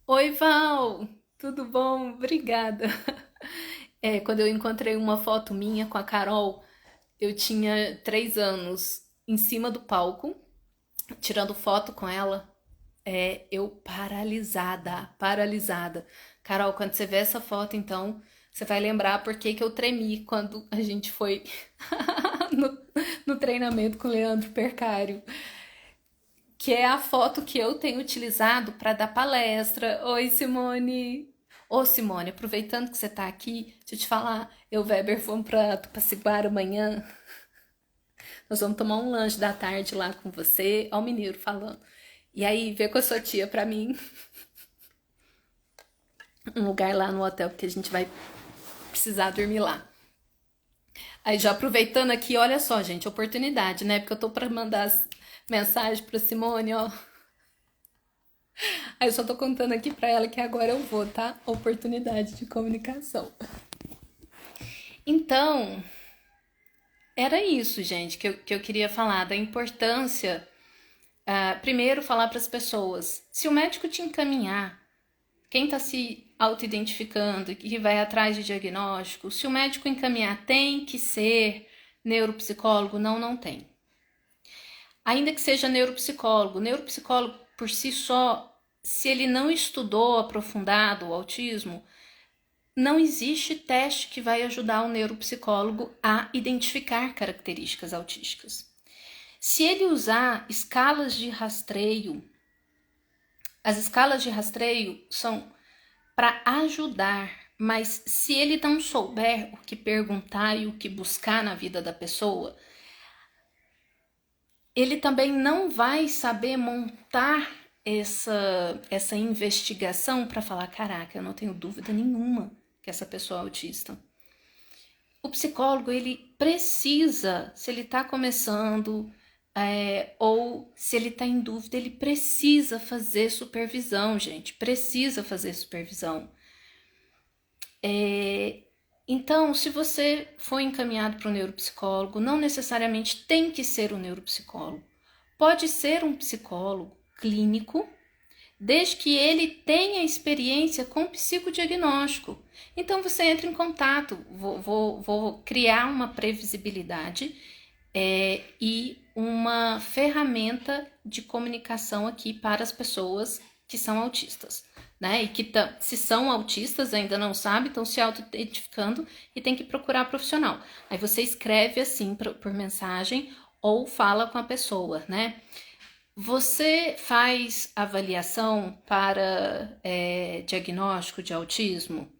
Oi, Val! Tudo bom? Obrigada. Quando eu encontrei uma foto minha com a Carol, eu tinha 3 anos em cima do palco, tirando foto com ela. Eu paralisada. Carol, quando você vê essa foto, então, você vai lembrar por que que eu tremi quando a gente foi no, no treinamento com o Leandro Percário, que é a foto que eu tenho utilizado para dar palestra. Oi, Simone! Ô, Simone, aproveitando que você tá aqui, deixa eu te falar, eu e o Weber fomos para Tupaciguara amanhã. Nós vamos tomar um lanche da tarde lá com você. Ó o mineiro falando. E aí, vê com a sua tia pra mim um lugar lá no hotel, porque a gente vai precisar dormir lá. Aí, já aproveitando aqui, olha só, gente, oportunidade, né? Porque eu tô pra mandar as mensagens pra Simone, ó. Aí eu só tô contando aqui pra ela que agora eu vou, tá? Oportunidade de comunicação. Então, era isso, gente, que eu queria falar, da importância. Primeiro, falar para as pessoas: se o médico te encaminhar, quem está se auto-identificando e que vai atrás de diagnóstico, se o médico encaminhar, tem que ser neuropsicólogo? Não, não tem. Ainda que seja neuropsicólogo por si só, se ele não estudou aprofundado o autismo, não existe teste que vai ajudar o neuropsicólogo a identificar características autísticas. Se ele usar escalas de rastreio, as escalas de rastreio são para ajudar, mas se ele não souber o que perguntar e o que buscar na vida da pessoa, ele também não vai saber montar essa investigação para falar: caraca, eu não tenho dúvida nenhuma que essa pessoa é autista. O psicólogo, ele precisa, se ele está começando, ou se ele está em dúvida, ele precisa fazer supervisão, gente, precisa fazer supervisão. Então, se você foi encaminhado para o neuropsicólogo, não necessariamente tem que ser um neuropsicólogo. Pode ser um psicólogo clínico, desde que ele tenha experiência com psicodiagnóstico. Então, você entra em contato, vou criar uma previsibilidade e uma ferramenta de comunicação aqui para as pessoas que são autistas, né? E que se são autistas ainda não sabem, estão se auto-identificando e tem que procurar profissional. Aí você escreve assim por mensagem ou fala com a pessoa, né? Você faz avaliação para diagnóstico de autismo?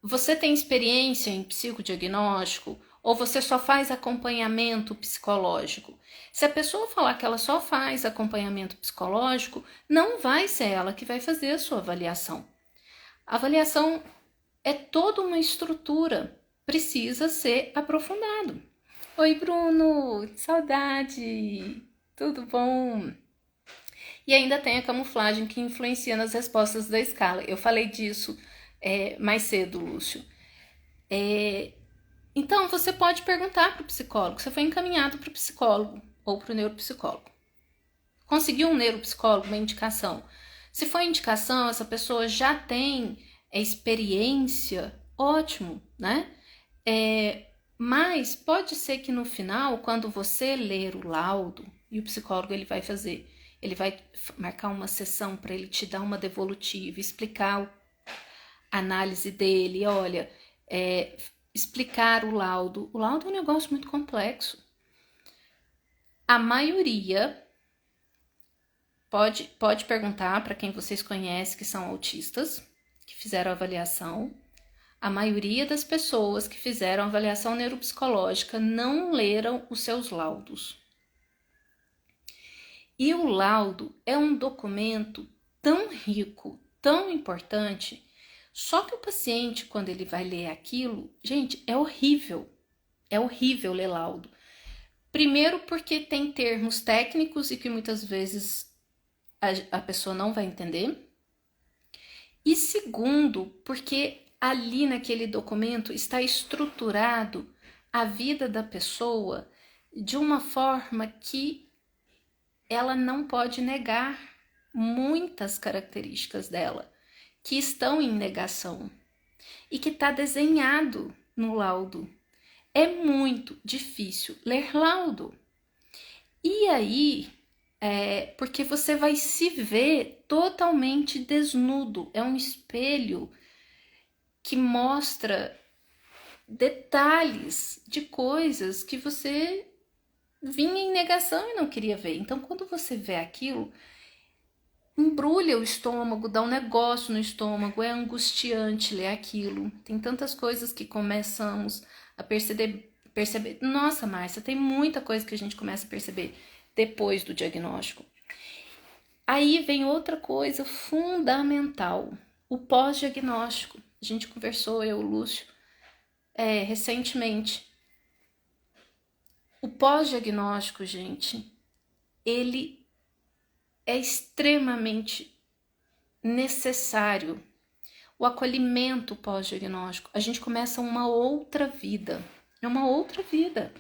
Você tem experiência em psicodiagnóstico ou você só faz acompanhamento psicológico? Se a pessoa falar que ela só faz acompanhamento psicológico, não vai ser ela que vai fazer a sua avaliação. A avaliação é toda uma estrutura, precisa ser aprofundado. Oi, Bruno, saudade, tudo bom? E ainda tem a camuflagem que influencia nas respostas da escala. Eu falei disso mais cedo, Lúcio. Então, você pode perguntar para o psicólogo. Você foi encaminhado para o psicólogo ou para o neuropsicólogo. Conseguiu um neuropsicólogo, uma indicação. Se for indicação, essa pessoa já tem experiência, ótimo, né? Mas pode ser que no final, quando você ler o laudo, e o psicólogo ele vai marcar uma sessão para ele te dar uma devolutiva, explicar a análise dele, olha, explicar o laudo. O laudo é um negócio muito complexo. A maioria pode perguntar para quem vocês conhecem que são autistas, que fizeram a avaliação. A maioria das pessoas que fizeram a avaliação neuropsicológica não leram os seus laudos. E o laudo é um documento tão rico, tão importante, só que o paciente, quando ele vai ler aquilo, gente, é horrível ler laudo. Primeiro porque tem termos técnicos e que muitas vezes a pessoa não vai entender. E segundo, porque ali naquele documento está estruturado a vida da pessoa de uma forma que ela não pode negar muitas características dela, que estão em negação e que está desenhado no laudo. É muito difícil ler laudo. E aí, porque você vai se ver totalmente desnudo. É um espelho que mostra detalhes de coisas que você vinha em negação e não queria ver. Então, quando você vê aquilo, embrulha o estômago, dá um negócio no estômago, é angustiante ler aquilo. Tem tantas coisas que começamos a perceber. Nossa, Márcia, tem muita coisa que a gente começa a perceber depois do diagnóstico. Aí vem outra coisa fundamental, o pós-diagnóstico. A gente conversou, eu e o Lúcio, recentemente. O pós-diagnóstico, gente, ele é extremamente necessário. O acolhimento pós-diagnóstico, a gente começa uma outra vida. É uma outra vida.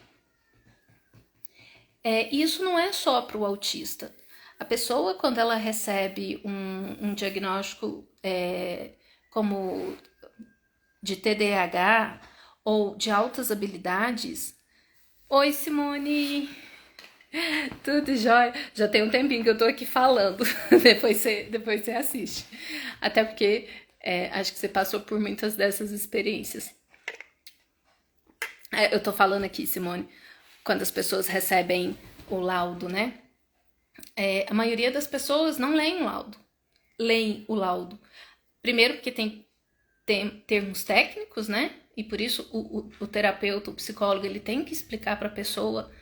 Isso não é só para o autista. A pessoa, quando ela recebe um diagnóstico como de TDAH ou de altas habilidades... Oi, Simone! Tudo jóia? Já tem um tempinho que eu tô aqui falando. depois você assiste. Até porque acho que você passou por muitas dessas experiências. Eu tô falando aqui, Simone, quando as pessoas recebem o laudo, né? A maioria das pessoas não leem o laudo. Leem o laudo. Primeiro porque tem termos técnicos, né? E por isso o terapeuta, o psicólogo, ele tem que explicar para a pessoa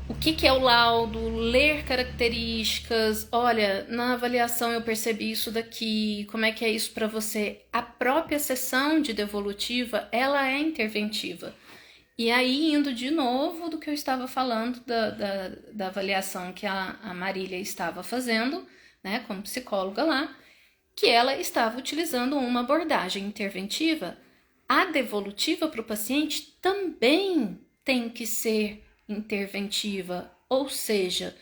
o que é o laudo, ler características. Olha, na avaliação eu percebi isso daqui, como é que é isso para você? A própria sessão de devolutiva, ela é interventiva. E aí, indo de novo do que eu estava falando da avaliação que a Marília estava fazendo, né, como psicóloga lá, que ela estava utilizando uma abordagem interventiva. A devolutiva para o paciente também tem que ser interventiva, ou seja,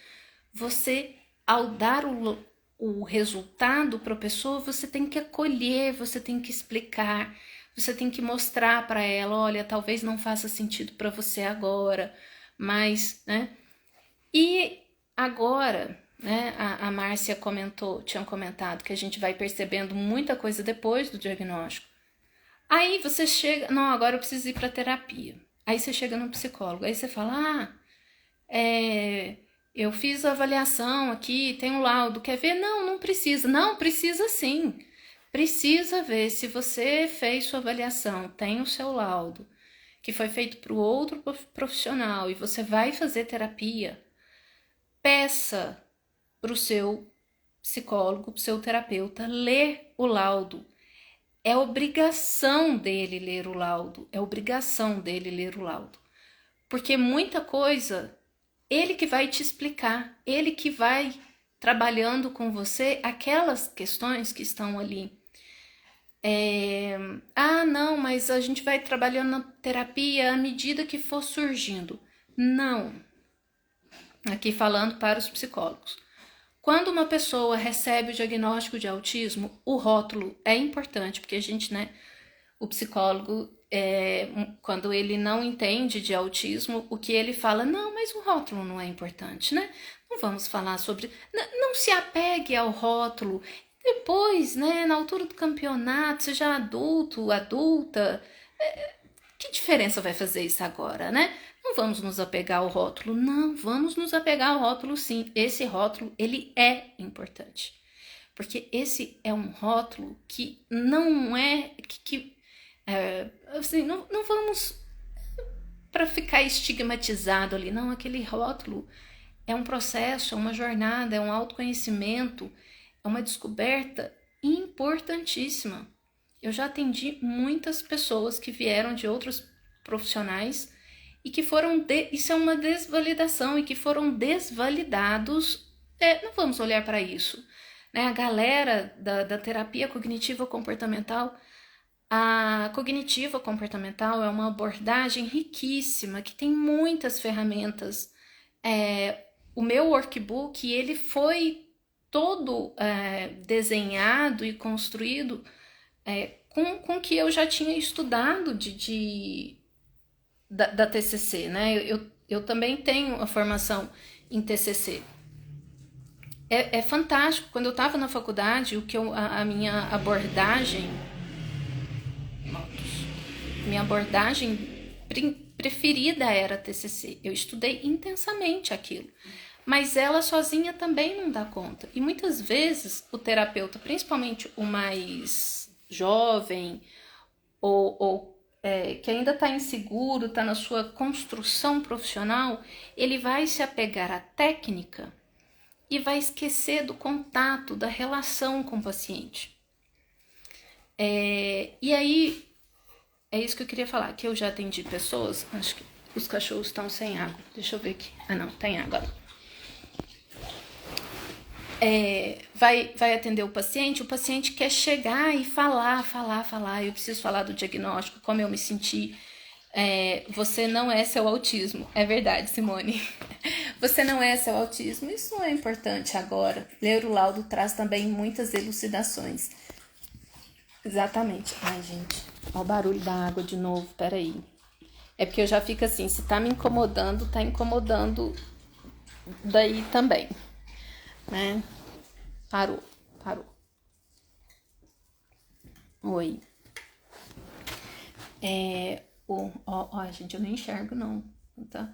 você, ao dar o resultado para a pessoa, você tem que acolher, você tem que explicar, você tem que mostrar para ela, olha, talvez não faça sentido para você agora, mas, né? E agora, né, a Márcia tinha comentado que a gente vai percebendo muita coisa depois do diagnóstico. Aí você chega, não, agora eu preciso ir para terapia. Aí você chega no psicólogo, aí você fala, eu fiz a avaliação aqui, tem um laudo, quer ver? Não precisa. Não, precisa sim. Precisa ver se você fez sua avaliação, tem o seu laudo, que foi feito para o outro profissional e você vai fazer terapia, peça para o seu psicólogo, para o seu terapeuta, ler o laudo. É obrigação dele ler o laudo, porque muita coisa, ele que vai te explicar, ele que vai trabalhando com você aquelas questões que estão ali. Não, mas a gente vai trabalhando na terapia à medida que for surgindo. Não. Aqui falando para os psicólogos. Quando uma pessoa recebe o diagnóstico de autismo, o rótulo é importante, porque a gente, né, o psicólogo, quando ele não entende de autismo, o que ele fala, não, mas o rótulo não é importante, né? Não vamos falar sobre... Não se apegue ao rótulo. Depois, né, na altura do campeonato, seja adulto, adulta, que diferença vai fazer isso agora, né? Não vamos nos apegar ao rótulo, não, vamos nos apegar ao rótulo sim. Esse rótulo, ele é importante. Porque esse é um rótulo que não é... assim, não vamos para ficar estigmatizado ali, não. Aquele rótulo é um processo, é uma jornada, é um autoconhecimento, é uma descoberta importantíssima. Eu já atendi muitas pessoas que vieram de outros profissionais e que foram... Isso é uma desvalidação e que foram desvalidados. Não vamos olhar para isso. Né? A galera da terapia cognitiva comportamental, a cognitiva comportamental é uma abordagem riquíssima, que tem muitas ferramentas. O meu workbook, ele foi todo desenhado e construído com o que eu já tinha estudado da TCC, né? Eu também tenho a formação em TCC. É fantástico. Quando eu estava na faculdade, a minha abordagem preferida era TCC. Eu estudei intensamente aquilo. Mas ela sozinha também não dá conta. E muitas vezes o terapeuta, principalmente o mais jovem, que ainda está inseguro, está na sua construção profissional, ele vai se apegar à técnica e vai esquecer do contato, da relação com o paciente. E aí, é isso que eu queria falar, que eu já atendi pessoas, acho que os cachorros estão sem água, deixa eu ver aqui. Ah não, tem água. Vai atender o paciente quer chegar e falar, eu preciso falar do diagnóstico, como eu me senti. Você não é seu autismo. É verdade, Simone. Você não é seu autismo. Isso não é importante agora. Ler o laudo traz também muitas elucidações. Exatamente. Ai, gente. Olha o barulho da água de novo. Peraí. É porque eu já fico assim, se tá me incomodando, tá incomodando daí também. Né? Parou. Oi. Gente, eu não enxergo não, tá?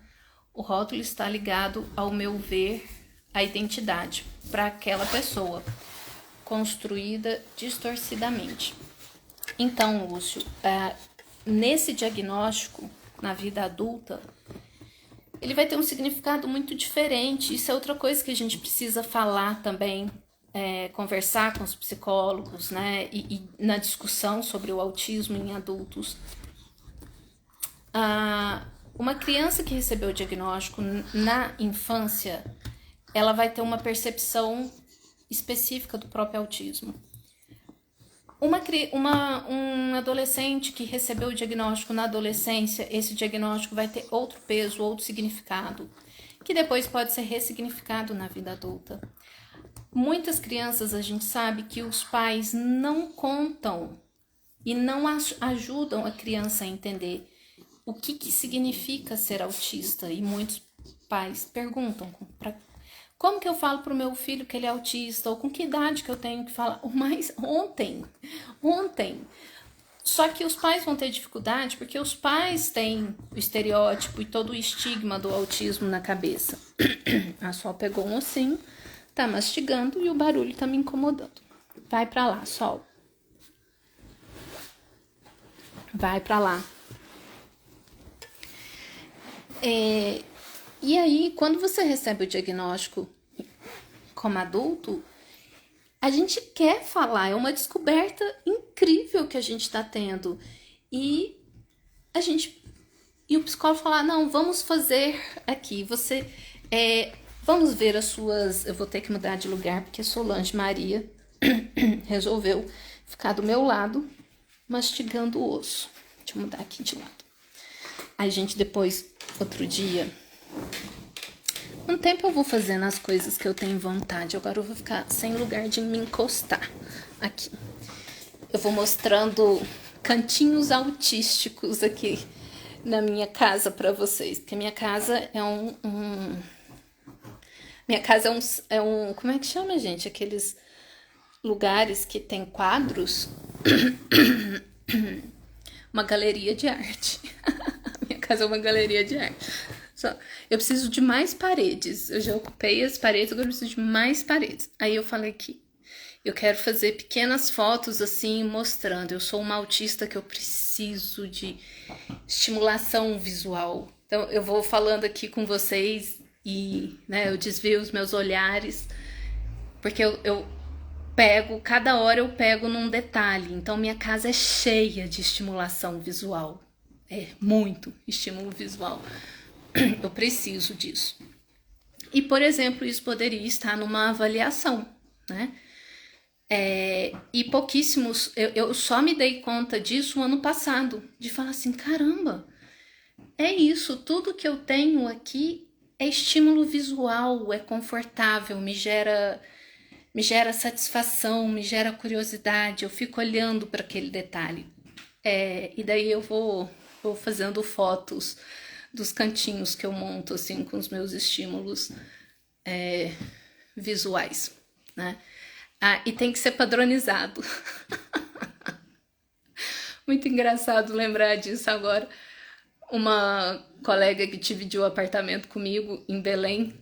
O rótulo está ligado, ao meu ver, à identidade para aquela pessoa, construída distorcidamente. Então, Lúcio, nesse diagnóstico, na vida adulta, ele vai ter um significado muito diferente. Isso é outra coisa que a gente precisa falar também, conversar com os psicólogos, né? E na discussão sobre o autismo em adultos. Uma criança que recebeu o diagnóstico na infância, ela vai ter uma percepção específica do próprio autismo. Um adolescente que recebeu o diagnóstico na adolescência, esse diagnóstico vai ter outro peso, outro significado, que depois pode ser ressignificado na vida adulta. Muitas crianças, a gente sabe que os pais não contam e não ajudam a criança a entender o que significa ser autista. E muitos pais perguntam, como que eu falo pro meu filho que ele é autista? Ou com que idade que eu tenho que falar? Mas ontem. Só que os pais vão ter dificuldade porque os pais têm o estereótipo e todo o estigma do autismo na cabeça. A Sol pegou um ossinho, tá mastigando e o barulho tá me incomodando. Vai pra lá, Sol. Vai pra lá. E aí, quando você recebe o diagnóstico como adulto, a gente quer falar, é uma descoberta incrível que a gente está tendo. E o psicólogo fala, não, vamos fazer aqui, vamos ver as suas... Eu vou ter que mudar de lugar, porque Solange Maria resolveu ficar do meu lado, mastigando o osso. Deixa eu mudar aqui de lado. A gente depois, outro dia... Um tempo eu vou fazendo as coisas que eu tenho vontade. Agora eu vou ficar sem lugar de me encostar aqui. Eu vou mostrando cantinhos autísticos aqui na minha casa para vocês. Porque minha casa é Minha casa é um... Como é que chama, gente? Aqueles lugares que tem quadros. Uma galeria de arte. Minha casa é uma galeria de arte. Eu preciso de mais paredes. Eu já ocupei as paredes, agora eu preciso de mais paredes. Aí eu falei que eu quero fazer pequenas fotos assim, mostrando. Eu sou uma autista que eu preciso de estimulação visual. Então eu vou falando aqui com vocês e eu desvio os meus olhares, porque eu pego, cada hora eu pego num detalhe. Então minha casa é cheia de estimulação visual. É muito estímulo visual. Eu preciso disso. E, por exemplo, isso poderia estar numa avaliação, né? E pouquíssimos... Eu só me dei conta disso ano passado, de falar assim, caramba, é isso, tudo que eu tenho aqui é estímulo visual, é confortável, me gera satisfação, me gera curiosidade, eu fico olhando para aquele detalhe. E daí eu vou fazendo fotos dos cantinhos que eu monto, assim, com os meus estímulos visuais, né? E tem que ser padronizado. Muito engraçado lembrar disso agora. Uma colega que dividiu o apartamento comigo em Belém,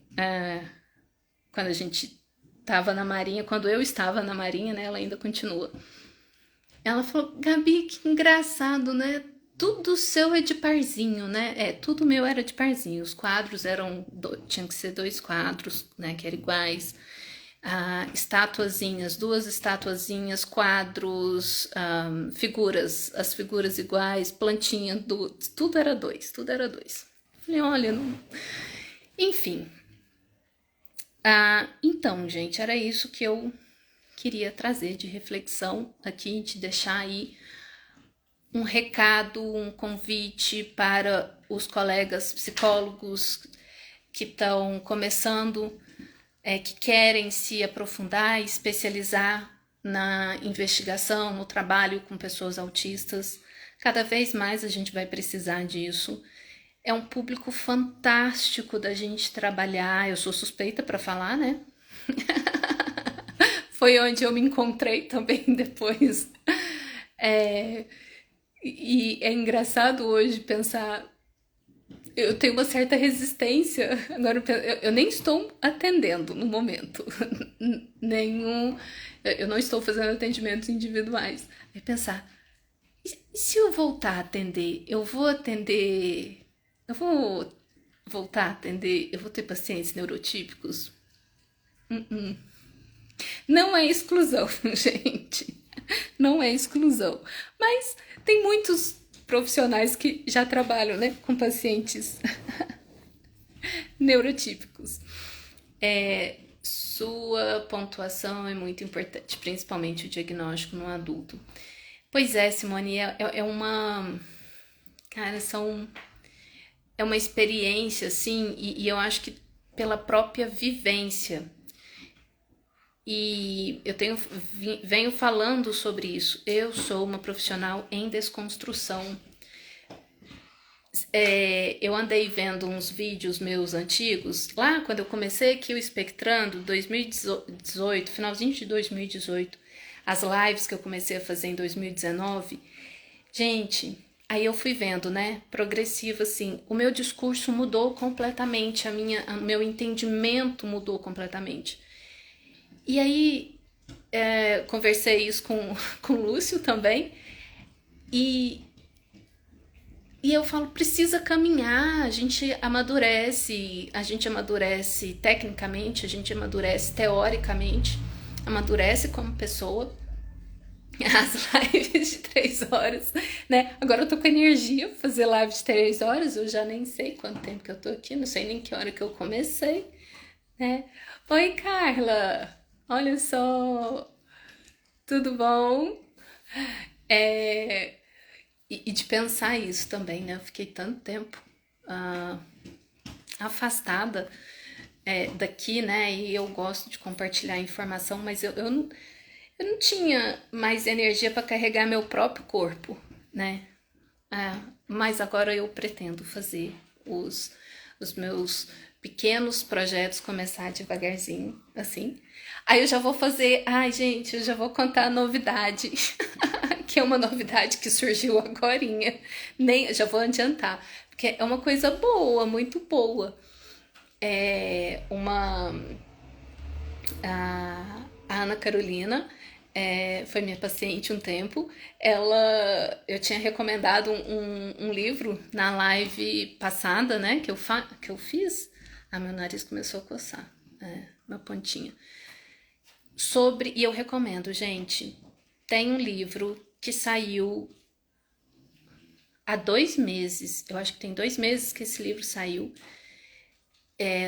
quando a gente estava na Marinha, quando eu estava na Marinha, né? Ela ainda continua. Ela falou, Gabi, que engraçado, né? Tudo seu é de parzinho, né? Tudo meu era de parzinho. Os quadros tinham que ser 2 quadros, né? Que eram iguais. Estatuazinhas, 2 estatuazinhas, quadros, figuras, as figuras iguais, plantinha, tudo era 2, tudo era 2. Falei, olha, não... Enfim. Então, gente, era isso que eu queria trazer de reflexão aqui, te deixar aí um recado, um convite para os colegas psicólogos que estão começando, que querem se aprofundar e especializar na investigação, no trabalho com pessoas autistas. Cada vez mais a gente vai precisar disso. É um público fantástico da gente trabalhar. Eu sou suspeita para falar, né? Foi onde eu me encontrei também depois. E é engraçado hoje pensar. Eu tenho uma certa resistência. Agora eu nem estou atendendo no momento. Nenhum. Eu não estou fazendo atendimentos individuais. Aí pensar, e se eu voltar a atender? Eu vou atender. Eu vou voltar a atender. Eu vou ter pacientes neurotípicos? Não é exclusão, gente. Não é exclusão. Mas tem muitos profissionais que já trabalham, né, com pacientes neurotípicos. Sua pontuação é muito importante, principalmente o diagnóstico no adulto. Pois é, Simone, é uma... Cara, é uma experiência, assim, e eu acho que pela própria vivência. E eu venho falando sobre isso. Eu sou uma profissional em desconstrução. Eu andei vendo uns vídeos meus antigos, lá quando eu comecei aqui o Espectrando, 2018, finalzinho de 2018, as lives que eu comecei a fazer em 2019. Gente, aí eu fui vendo, né, progressivo assim, o meu discurso mudou completamente, o meu entendimento mudou completamente. E aí, conversei isso com o Lúcio também, e eu falo, precisa caminhar, a gente amadurece tecnicamente, a gente amadurece teoricamente, amadurece como pessoa. As lives de 3 horas, né? Agora eu tô com energia pra fazer live de 3 horas, eu já nem sei quanto tempo que eu tô aqui, não sei nem que hora que eu comecei, né? Oi, Carla! Olha só, tudo bom? E de pensar isso também, né? Eu fiquei tanto tempo afastada daqui, né? E eu gosto de compartilhar informação, mas eu não tinha mais energia para carregar meu próprio corpo, né? Mas agora eu pretendo fazer os meus pequenos projetos começar devagarzinho, assim. Aí eu já vou fazer, gente, eu já vou contar a novidade, que é uma novidade que surgiu agorinha, já vou adiantar, porque é uma coisa boa, muito boa. A Ana Carolina foi minha paciente um tempo. Eu tinha recomendado um livro na live passada, né, que eu fiz. Meu nariz começou a coçar, uma pontinha. E eu recomendo, gente, tem um livro que saiu há 2 meses, eu acho que tem 2 meses que esse livro saiu,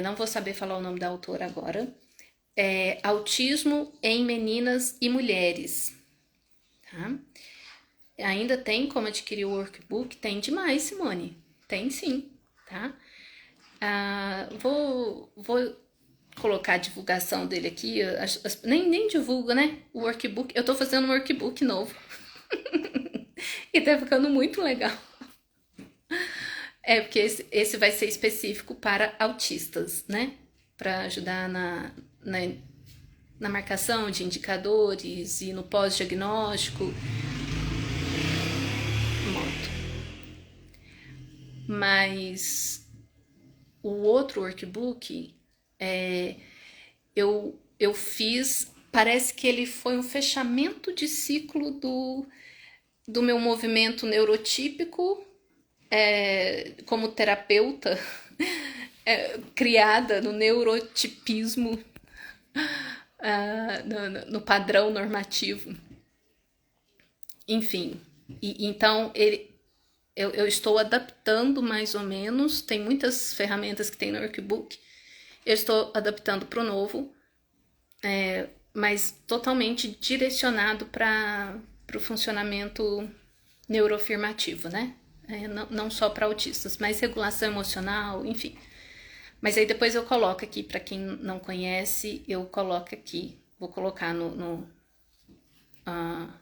não vou saber falar o nome da autora agora, Autismo em Meninas e Mulheres, tá? Ainda tem como adquirir o workbook? Tem demais, Simone, tem sim, tá? Vou colocar a divulgação dele aqui, nem divulgo, né, o workbook, eu tô fazendo um workbook novo, e tá ficando muito legal, porque esse vai ser específico para autistas, né, para ajudar na marcação de indicadores e no pós-diagnóstico. Moto. Mas o outro workbook, eu fiz, parece que ele foi um fechamento de ciclo do meu movimento neurotípico como terapeuta, criada no neurotipismo, no padrão normativo. Enfim, então eu estou adaptando mais ou menos, tem muitas ferramentas que tem no workbook, eu estou adaptando para o novo, mas totalmente direcionado para o funcionamento neuroafirmativo, né? Não só para autistas, mas regulação emocional, enfim. Mas aí depois eu coloco aqui, para quem não conhece, eu coloco aqui, vou colocar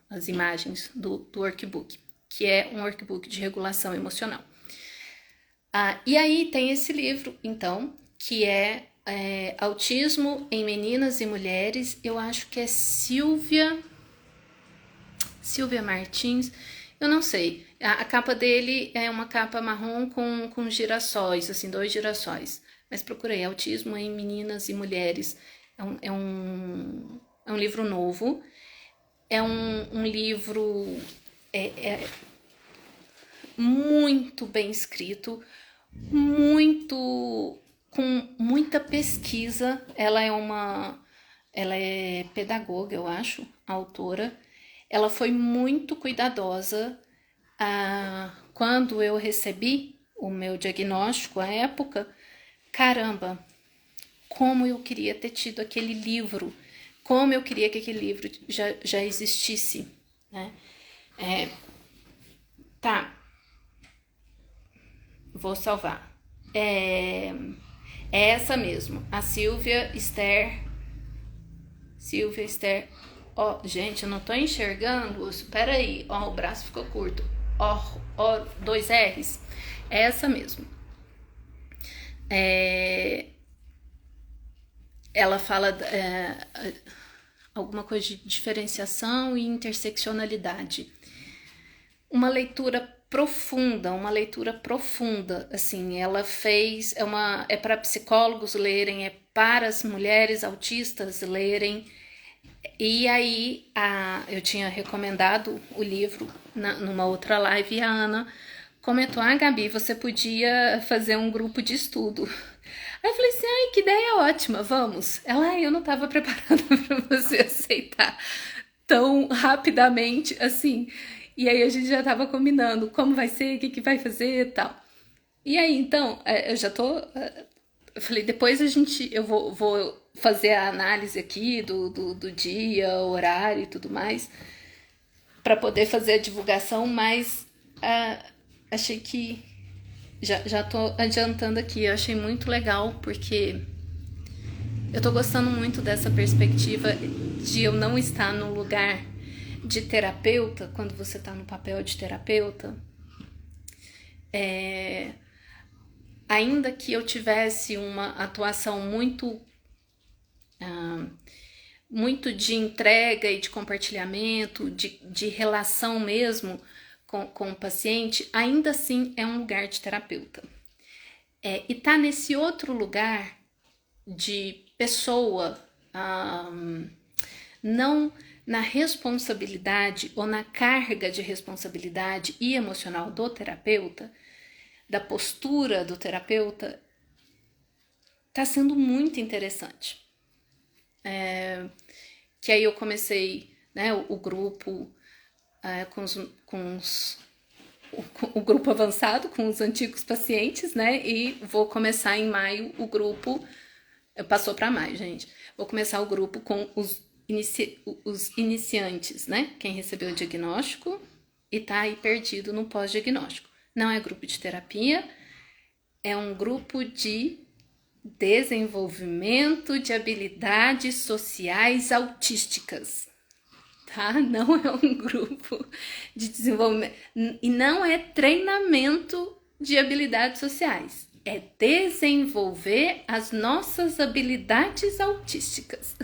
as imagens do workbook, que é um workbook de regulação emocional. E aí tem esse livro, então, que é Autismo em Meninas e Mulheres, eu acho que é Silvia Martins, eu não sei. A capa dele é uma capa marrom com girassóis, assim, 2 girassóis. Mas procurei Autismo em Meninas e Mulheres. É um livro novo. É um livro muito bem escrito, com muita pesquisa. Ela é pedagoga, eu acho, a autora. Ela foi muito cuidadosa. Quando eu recebi o meu diagnóstico, à época, caramba, como eu queria ter tido aquele livro, como eu queria que aquele livro já existisse, né? Tá, vou salvar. É essa mesmo, a Silvia Esther. Ó, gente, eu não tô enxergando. Espera aí, ó, o braço ficou curto. Ó, 2 R's. É essa mesmo. Ela fala alguma coisa de diferenciação e interseccionalidade. Uma leitura profunda, assim, ela fez, é para psicólogos lerem, é para as mulheres autistas lerem. E aí, eu tinha recomendado o livro numa outra live e a Ana comentou: Gabi, você podia fazer um grupo de estudo. Aí eu falei assim: ai, que ideia ótima, vamos. Ela: eu não estava preparada para você aceitar tão rapidamente assim. E aí a gente já estava combinando como vai ser, o que vai fazer e tal. E aí, então, eu já tô... Eu falei, depois eu vou fazer a análise aqui do dia, horário e tudo mais, para poder fazer a divulgação, mas achei que já tô adiantando aqui, eu achei muito legal, porque eu tô gostando muito dessa perspectiva de eu não estar no lugar de terapeuta, quando você tá no papel de terapeuta. Ainda que eu tivesse uma atuação muito de entrega e de compartilhamento, de relação mesmo com o paciente, ainda assim é um lugar de terapeuta. E tá nesse outro lugar de pessoa, não na responsabilidade ou na carga de responsabilidade e emocional do terapeuta, da postura do terapeuta, tá sendo muito interessante. Que aí eu comecei, né, o grupo o grupo avançado com os antigos pacientes, né, e vou começar em maio o grupo, passou para maio, gente, vou começar o grupo com os iniciantes, né, quem recebeu o diagnóstico e tá aí perdido no pós-diagnóstico. Não é grupo de terapia, é um grupo de desenvolvimento de habilidades sociais autísticas, tá? Não é um grupo de desenvolvimento e não é treinamento de habilidades sociais. é desenvolver as nossas habilidades autísticas,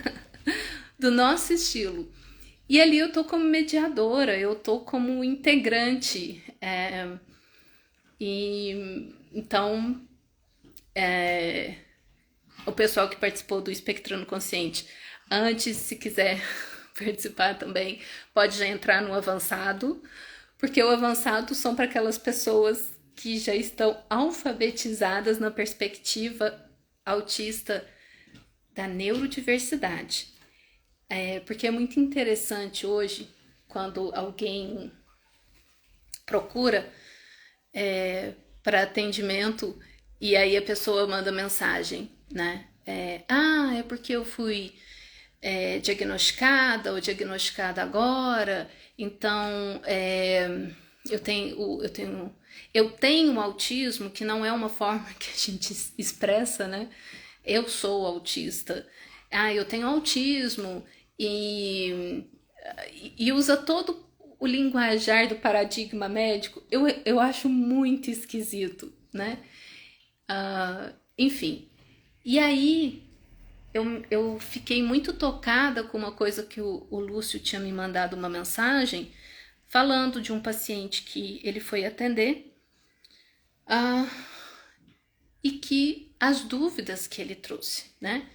do nosso estilo. E ali eu tô como mediadora, eu tô como integrante. E então, o pessoal que participou do Espectrando Consciente, antes, se quiser participar também, pode já entrar no avançado, porque o avançado são para aquelas pessoas que já estão alfabetizadas na perspectiva autista da neurodiversidade. Porque é muito interessante hoje, quando alguém procura para atendimento e aí a pessoa manda mensagem, né? É porque eu fui diagnosticada ou diagnosticada agora, então eu tenho um autismo, que não é uma forma que a gente expressa, né? Eu sou autista. Eu tenho autismo e usa todo o linguajar do paradigma médico. Eu acho muito esquisito, né? Enfim. E aí eu fiquei muito tocada com uma coisa que o Lúcio tinha me mandado uma mensagem falando de um paciente que ele foi atender e que as dúvidas que ele trouxe, né?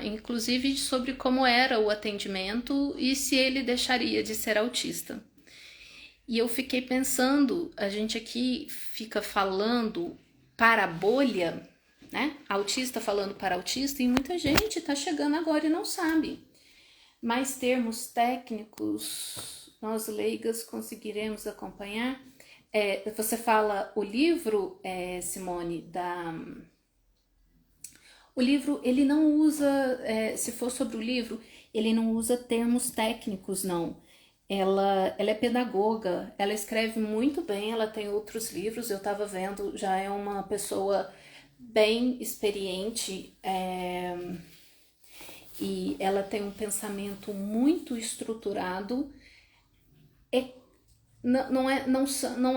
Inclusive sobre como era o atendimento e se ele deixaria de ser autista. E eu fiquei pensando, a gente aqui fica falando para a bolha, né? Autista falando para autista, e muita gente está chegando agora e não sabe. Mais termos técnicos, nós leigas conseguiremos acompanhar. Você fala o livro, Simone, o livro, ele não usa, se for sobre o livro, ele não usa termos técnicos, não. Ela é pedagoga, ela escreve muito bem, ela tem outros livros, eu estava vendo, já é uma pessoa bem experiente, e ela tem um pensamento muito estruturado. Não é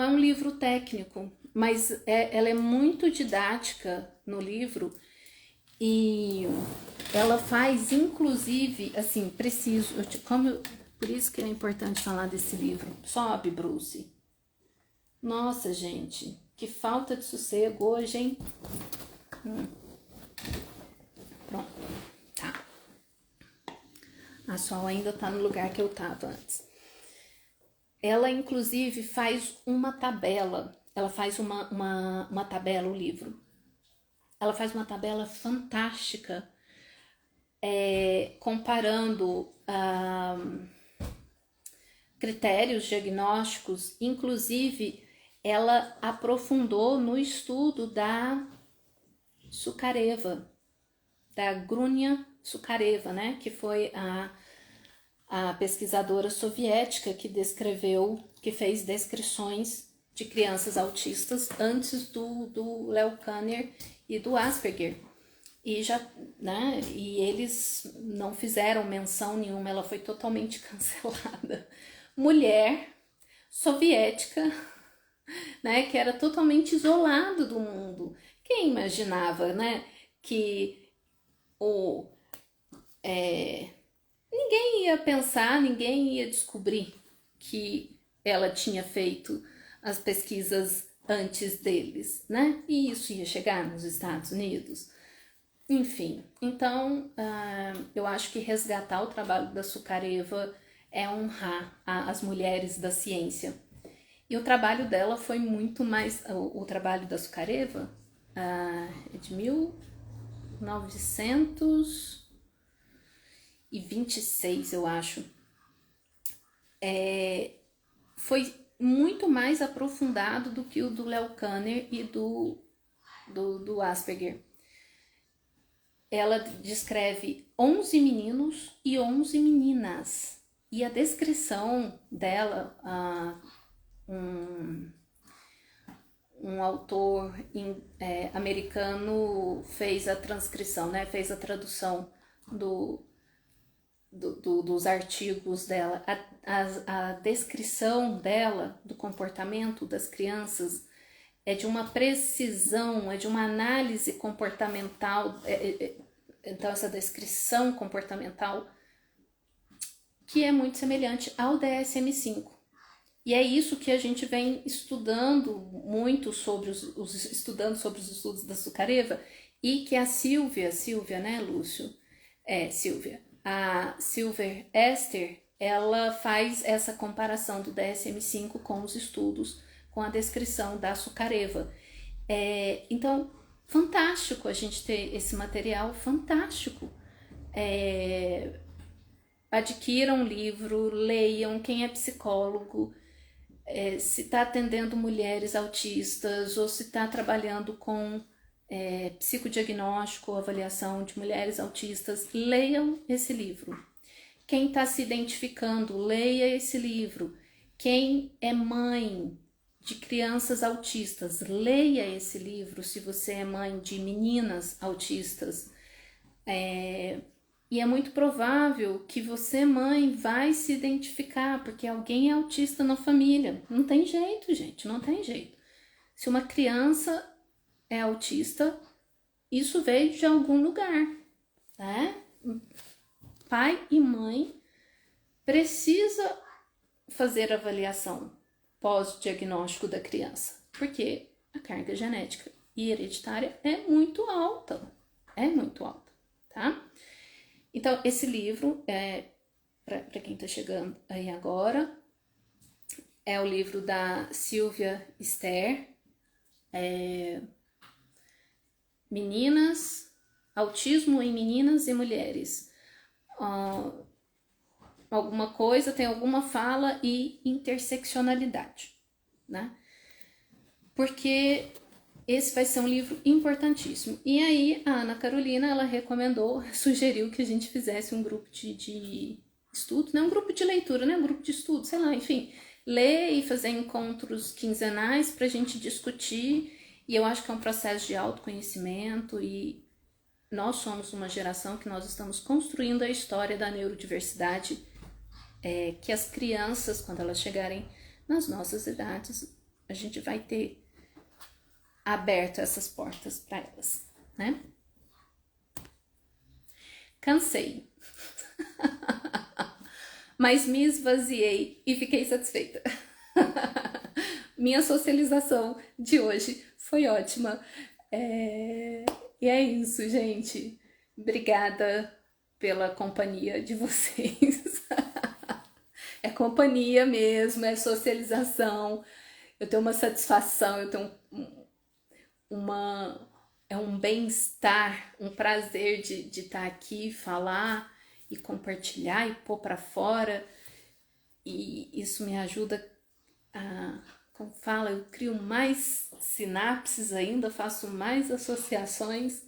um livro técnico, mas ela é muito didática no livro. E ela faz, inclusive, assim, preciso, por isso que é importante falar desse livro. Sobe, Bruce. Nossa, gente, que falta de sossego hoje, hein? Pronto, tá. A Sol ainda tá no lugar que eu tava antes. Ela, inclusive, faz uma tabela. Ela faz uma tabela, o livro. Ela faz uma tabela fantástica, comparando critérios diagnósticos. Inclusive, ela aprofundou no estudo da Sukareva, da Grunia Sukareva, né? Que foi a pesquisadora soviética que fez descrições de crianças autistas antes do Leo Kanner e do Asperger. E eles não fizeram menção nenhuma, ela foi totalmente cancelada. Mulher soviética, né, que era totalmente isolado do mundo. Quem imaginava, né, que ninguém ia pensar, ninguém ia descobrir que ela tinha feito as pesquisas antes deles, né? E isso ia chegar nos Estados Unidos. Enfim, então eu acho que resgatar o trabalho da Sukareva é honrar as mulheres da ciência. E o trabalho dela foi muito mais... O trabalho da Sukareva é de 1926, eu acho. Foi muito mais aprofundado do que o do Leo Kanner e do Asperger. Ela descreve 11 meninos e 11 meninas. E a descrição dela, um autor americano fez a transcrição, né? Fez a tradução dos artigos dela. A descrição dela, do comportamento das crianças, é de uma precisão, é de uma análise comportamental, então essa descrição comportamental que é muito semelhante ao DSM-5. E é isso que a gente vem estudando muito sobre estudando sobre os estudos da Zuccareva, e que a Silvia, né, Lúcio? Silvia. A Silver Esther, ela faz essa comparação do DSM-5 com os estudos, com a descrição da Zuccareva. Então, fantástico a gente ter esse material, fantástico. Adquiram um livro, leiam, quem é psicólogo, se está atendendo mulheres autistas ou se está trabalhando com psicodiagnóstico ou avaliação de mulheres autistas, leiam esse livro. Quem está se identificando, leia esse livro. Quem é mãe de crianças autistas, leia esse livro se você é mãe de meninas autistas. E é muito provável que você, mãe, vai se identificar, porque alguém é autista na família. Não tem jeito, gente, não tem jeito. Se uma criança é autista, isso veio de algum lugar, né? Pai e mãe precisa fazer avaliação pós-diagnóstico da criança, porque a carga genética e hereditária é muito alta, tá? Então, esse livro, para quem está chegando aí agora, é o livro da Silvia Esther, Meninas, Autismo em Meninas e Mulheres. Alguma coisa, tem alguma fala e interseccionalidade, né? Porque esse vai ser um livro importantíssimo. E aí, a Ana Carolina, ela sugeriu que a gente fizesse um grupo de estudo, não um grupo de leitura, né? Um grupo de estudo, sei lá, enfim. Ler e fazer encontros quinzenais para a gente discutir. E eu acho que é um processo de autoconhecimento e nós somos uma geração que nós estamos construindo a história da neurodiversidade, que as crianças, quando elas chegarem nas nossas idades, a gente vai ter aberto essas portas para elas, né? Cansei, mas me esvaziei e fiquei satisfeita. Minha socialização de hoje foi ótima. E é isso, gente. Obrigada pela companhia de vocês. É companhia mesmo, é socialização. Eu tenho uma satisfação, eu tenho um bem-estar, um prazer de estar aqui, falar e compartilhar e pôr para fora. E isso me ajuda a, como fala, eu crio mais sinapses ainda, faço mais associações.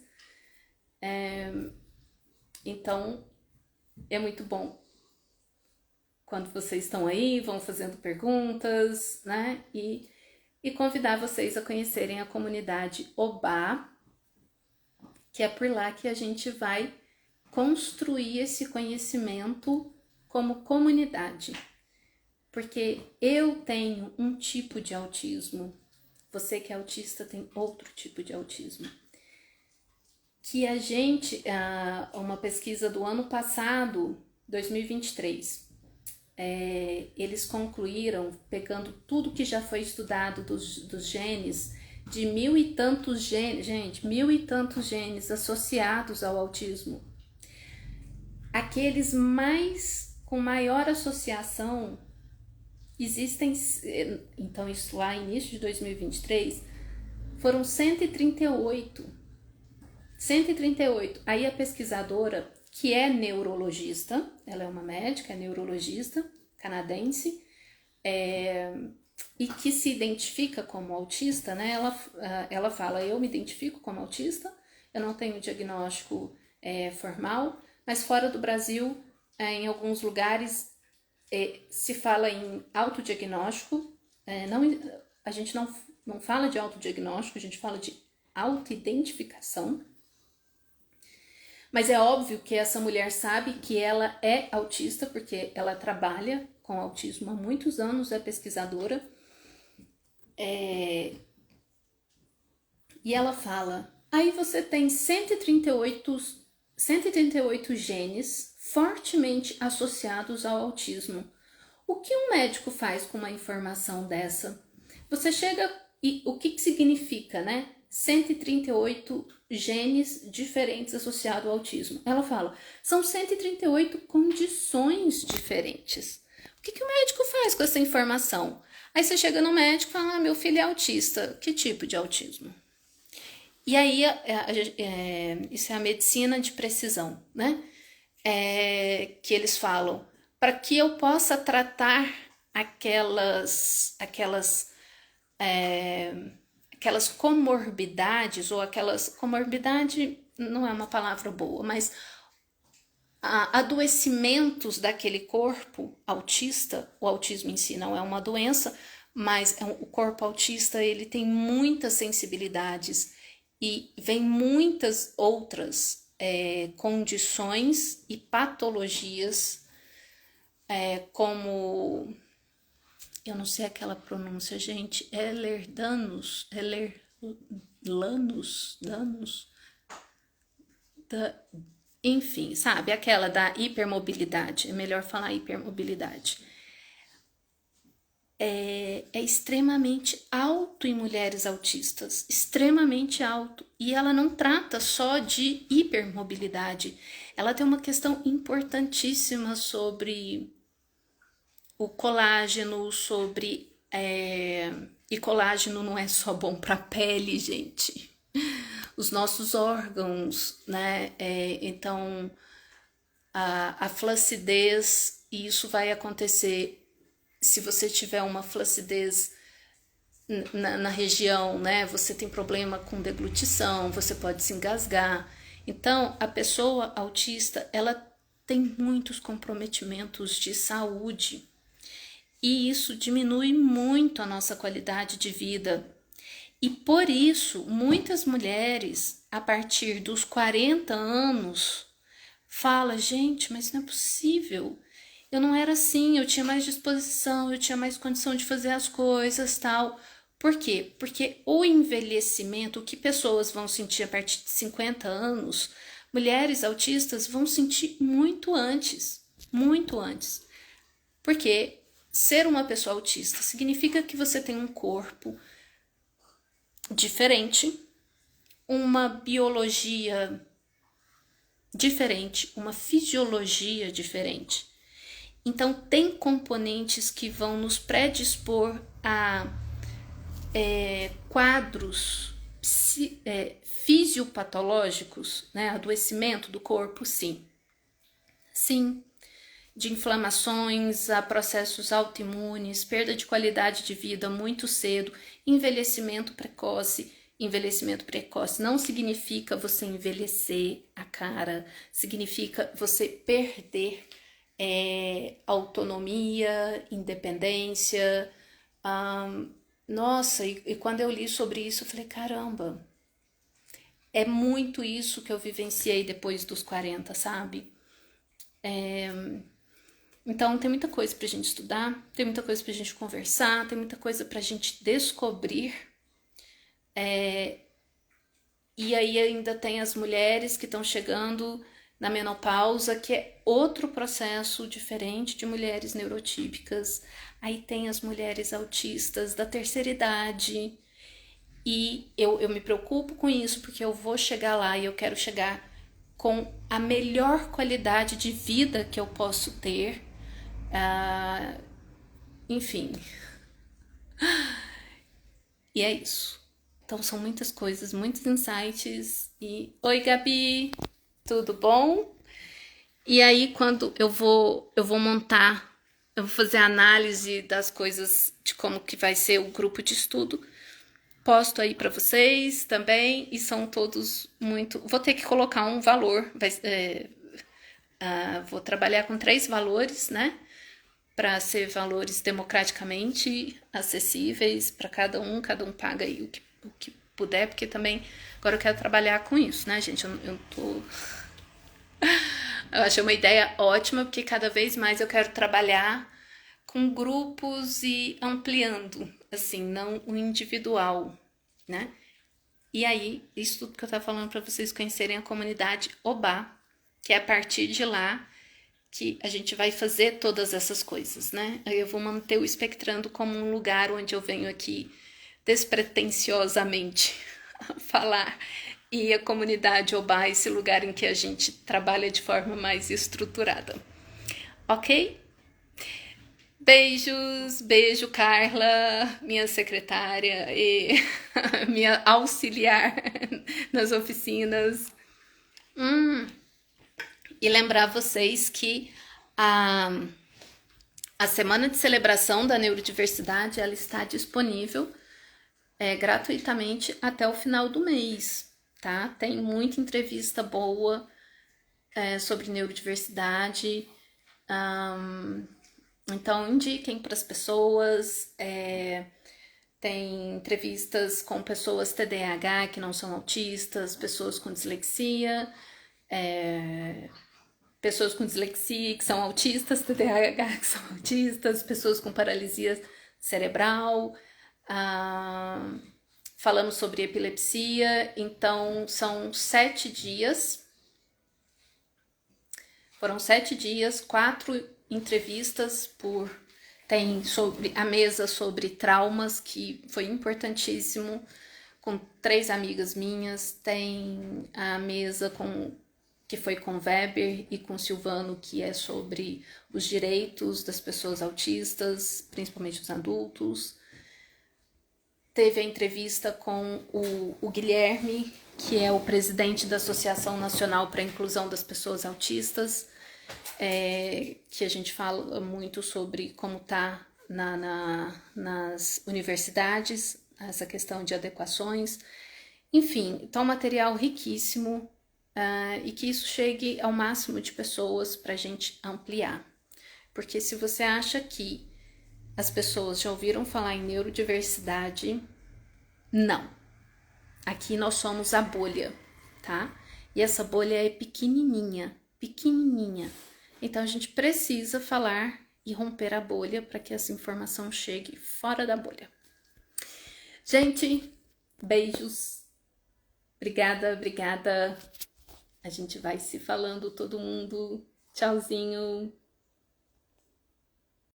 Então, é muito bom quando vocês estão aí, vão fazendo perguntas, né? E convidar vocês a conhecerem a comunidade Obá, que é por lá que a gente vai construir esse conhecimento como comunidade. Porque eu tenho um tipo de autismo, você que é autista tem outro tipo de autismo. Que a gente, uma pesquisa do ano passado, 2023, eles concluíram, pegando tudo que já foi estudado dos genes, de 1000 e tantos genes, gente, 1000 e tantos genes associados ao autismo. Aqueles com maior associação existem, então isso lá início de 2023, foram 138. Aí a pesquisadora, que é neurologista, ela é uma médica, é neurologista canadense, e que se identifica como autista, né? Ela fala, eu me identifico como autista, eu não tenho diagnóstico formal, mas fora do Brasil, em alguns lugares, se fala em autodiagnóstico, a gente não fala de autodiagnóstico, a gente fala de autoidentificação. Mas é óbvio que essa mulher sabe que ela é autista, porque ela trabalha com autismo há muitos anos, é pesquisadora. E ela fala: aí você tem 138 genes fortemente associados ao autismo. O que um médico faz com uma informação dessa? Você chega e o que significa, né? 138 genes diferentes associados ao autismo. Ela fala: são 138 condições diferentes. O que o médico faz com essa informação? Aí você chega no médico e fala: meu filho é autista. Que tipo de autismo? E aí, isso é a medicina de precisão, né? Que eles falam, para que eu possa tratar aquelas comorbidades, ou comorbidade não é uma palavra boa, mas adoecimentos daquele corpo autista. O autismo em si não é uma doença, mas o corpo autista, ele tem muitas sensibilidades e vem muitas outras condições e patologias, como, eu não sei aquela pronúncia, gente, Ehlers-Danlos, enfim, sabe, aquela da hipermobilidade, é melhor falar hipermobilidade. É extremamente alto em mulheres autistas, extremamente alto. E ela não trata só de hipermobilidade, ela tem uma questão importantíssima sobre o colágeno, sobre... E colágeno não é só bom para a pele, gente. Os nossos órgãos, né? Então, a flacidez, e isso vai acontecer se você tiver uma flacidez na região, né? Você tem problema com deglutição, você pode se engasgar. Então, a pessoa autista, ela tem muitos comprometimentos de saúde. E isso diminui muito a nossa qualidade de vida. E por isso, muitas mulheres, a partir dos 40 anos, falam: gente, mas não é possível. Eu não era assim, eu tinha mais disposição, eu tinha mais condição de fazer as coisas, tal. Por quê? Porque o envelhecimento, o que pessoas vão sentir a partir de 50 anos, mulheres autistas vão sentir muito antes. Muito antes. Porque ser uma pessoa autista significa que você tem um corpo diferente, uma biologia diferente, uma fisiologia diferente. Então, tem componentes que vão nos predispor a quadros fisiopatológicos, né? Adoecimento do corpo, sim. Sim, de inflamações, a processos autoimunes, perda de qualidade de vida muito cedo, envelhecimento precoce. Envelhecimento precoce não significa você envelhecer a cara, significa você perder autonomia, independência. Nossa, e quando eu li sobre isso, eu falei: caramba, é muito isso que eu vivenciei depois dos 40, sabe? Então, tem muita coisa pra gente estudar, tem muita coisa pra gente conversar, tem muita coisa pra gente descobrir. E aí ainda tem as mulheres que estão chegando na menopausa, que é outro processo diferente de mulheres neurotípicas. Aí tem as mulheres autistas da terceira idade. E eu me preocupo com isso, porque eu vou chegar lá e eu quero chegar com a melhor qualidade de vida que eu posso ter. Enfim. E é isso. Então são muitas coisas, muitos insights. E oi, Gabi, tudo bom? E aí quando eu vou montar, eu vou fazer a análise das coisas, de como que vai ser o grupo de estudo. Posto aí para vocês também, e são todos muito... Vou ter que colocar um valor, vou trabalhar com 3 valores, né? Para ser valores democraticamente acessíveis para cada um paga aí o que puder, porque também agora eu quero trabalhar com isso, né, gente? Eu achei uma ideia ótima, porque cada vez mais eu quero trabalhar com grupos e ampliando, assim, não o individual, né? E aí, isso tudo que eu tava falando para vocês conhecerem a comunidade Obá, que é a partir de lá que a gente vai fazer todas essas coisas, né? Eu vou manter o Espectrando como um lugar onde eu venho aqui despretensiosamente falar, e a comunidade Obá é esse lugar em que a gente trabalha de forma mais estruturada. Ok? Beijos, beijo Carla, minha secretária e minha auxiliar nas oficinas. E lembrar vocês que a, a semana de celebração da neurodiversidade ela está disponível gratuitamente até o final do mês, tá? Tem muita entrevista boa sobre neurodiversidade. Então, indiquem para as pessoas. Tem entrevistas com pessoas TDAH que não são autistas, pessoas com dislexia, pessoas com dislexia que são autistas, TDAH que são autistas, pessoas com paralisia cerebral. Falamos sobre epilepsia. Então, são 7 dias. Foram 7 dias, 4 entrevistas tem sobre a mesa sobre traumas, que foi importantíssimo, com 3 amigas minhas. Tem a mesa que foi com Weber e com Silvano, que é sobre os direitos das pessoas autistas, principalmente os adultos. Teve a entrevista com o Guilherme, que é o presidente da Associação Nacional para a Inclusão das Pessoas Autistas, que a gente fala muito sobre como está nas universidades, essa questão de adequações. Enfim, então material riquíssimo, e que isso chegue ao máximo de pessoas para a gente ampliar. Porque se você acha que as pessoas já ouviram falar em neurodiversidade, não. Aqui nós somos a bolha, tá? E essa bolha é pequenininha, pequenininha. Então a gente precisa falar e romper a bolha para que essa informação chegue fora da bolha. Gente, beijos. Obrigada, obrigada. A gente vai se falando todo mundo. Tchauzinho.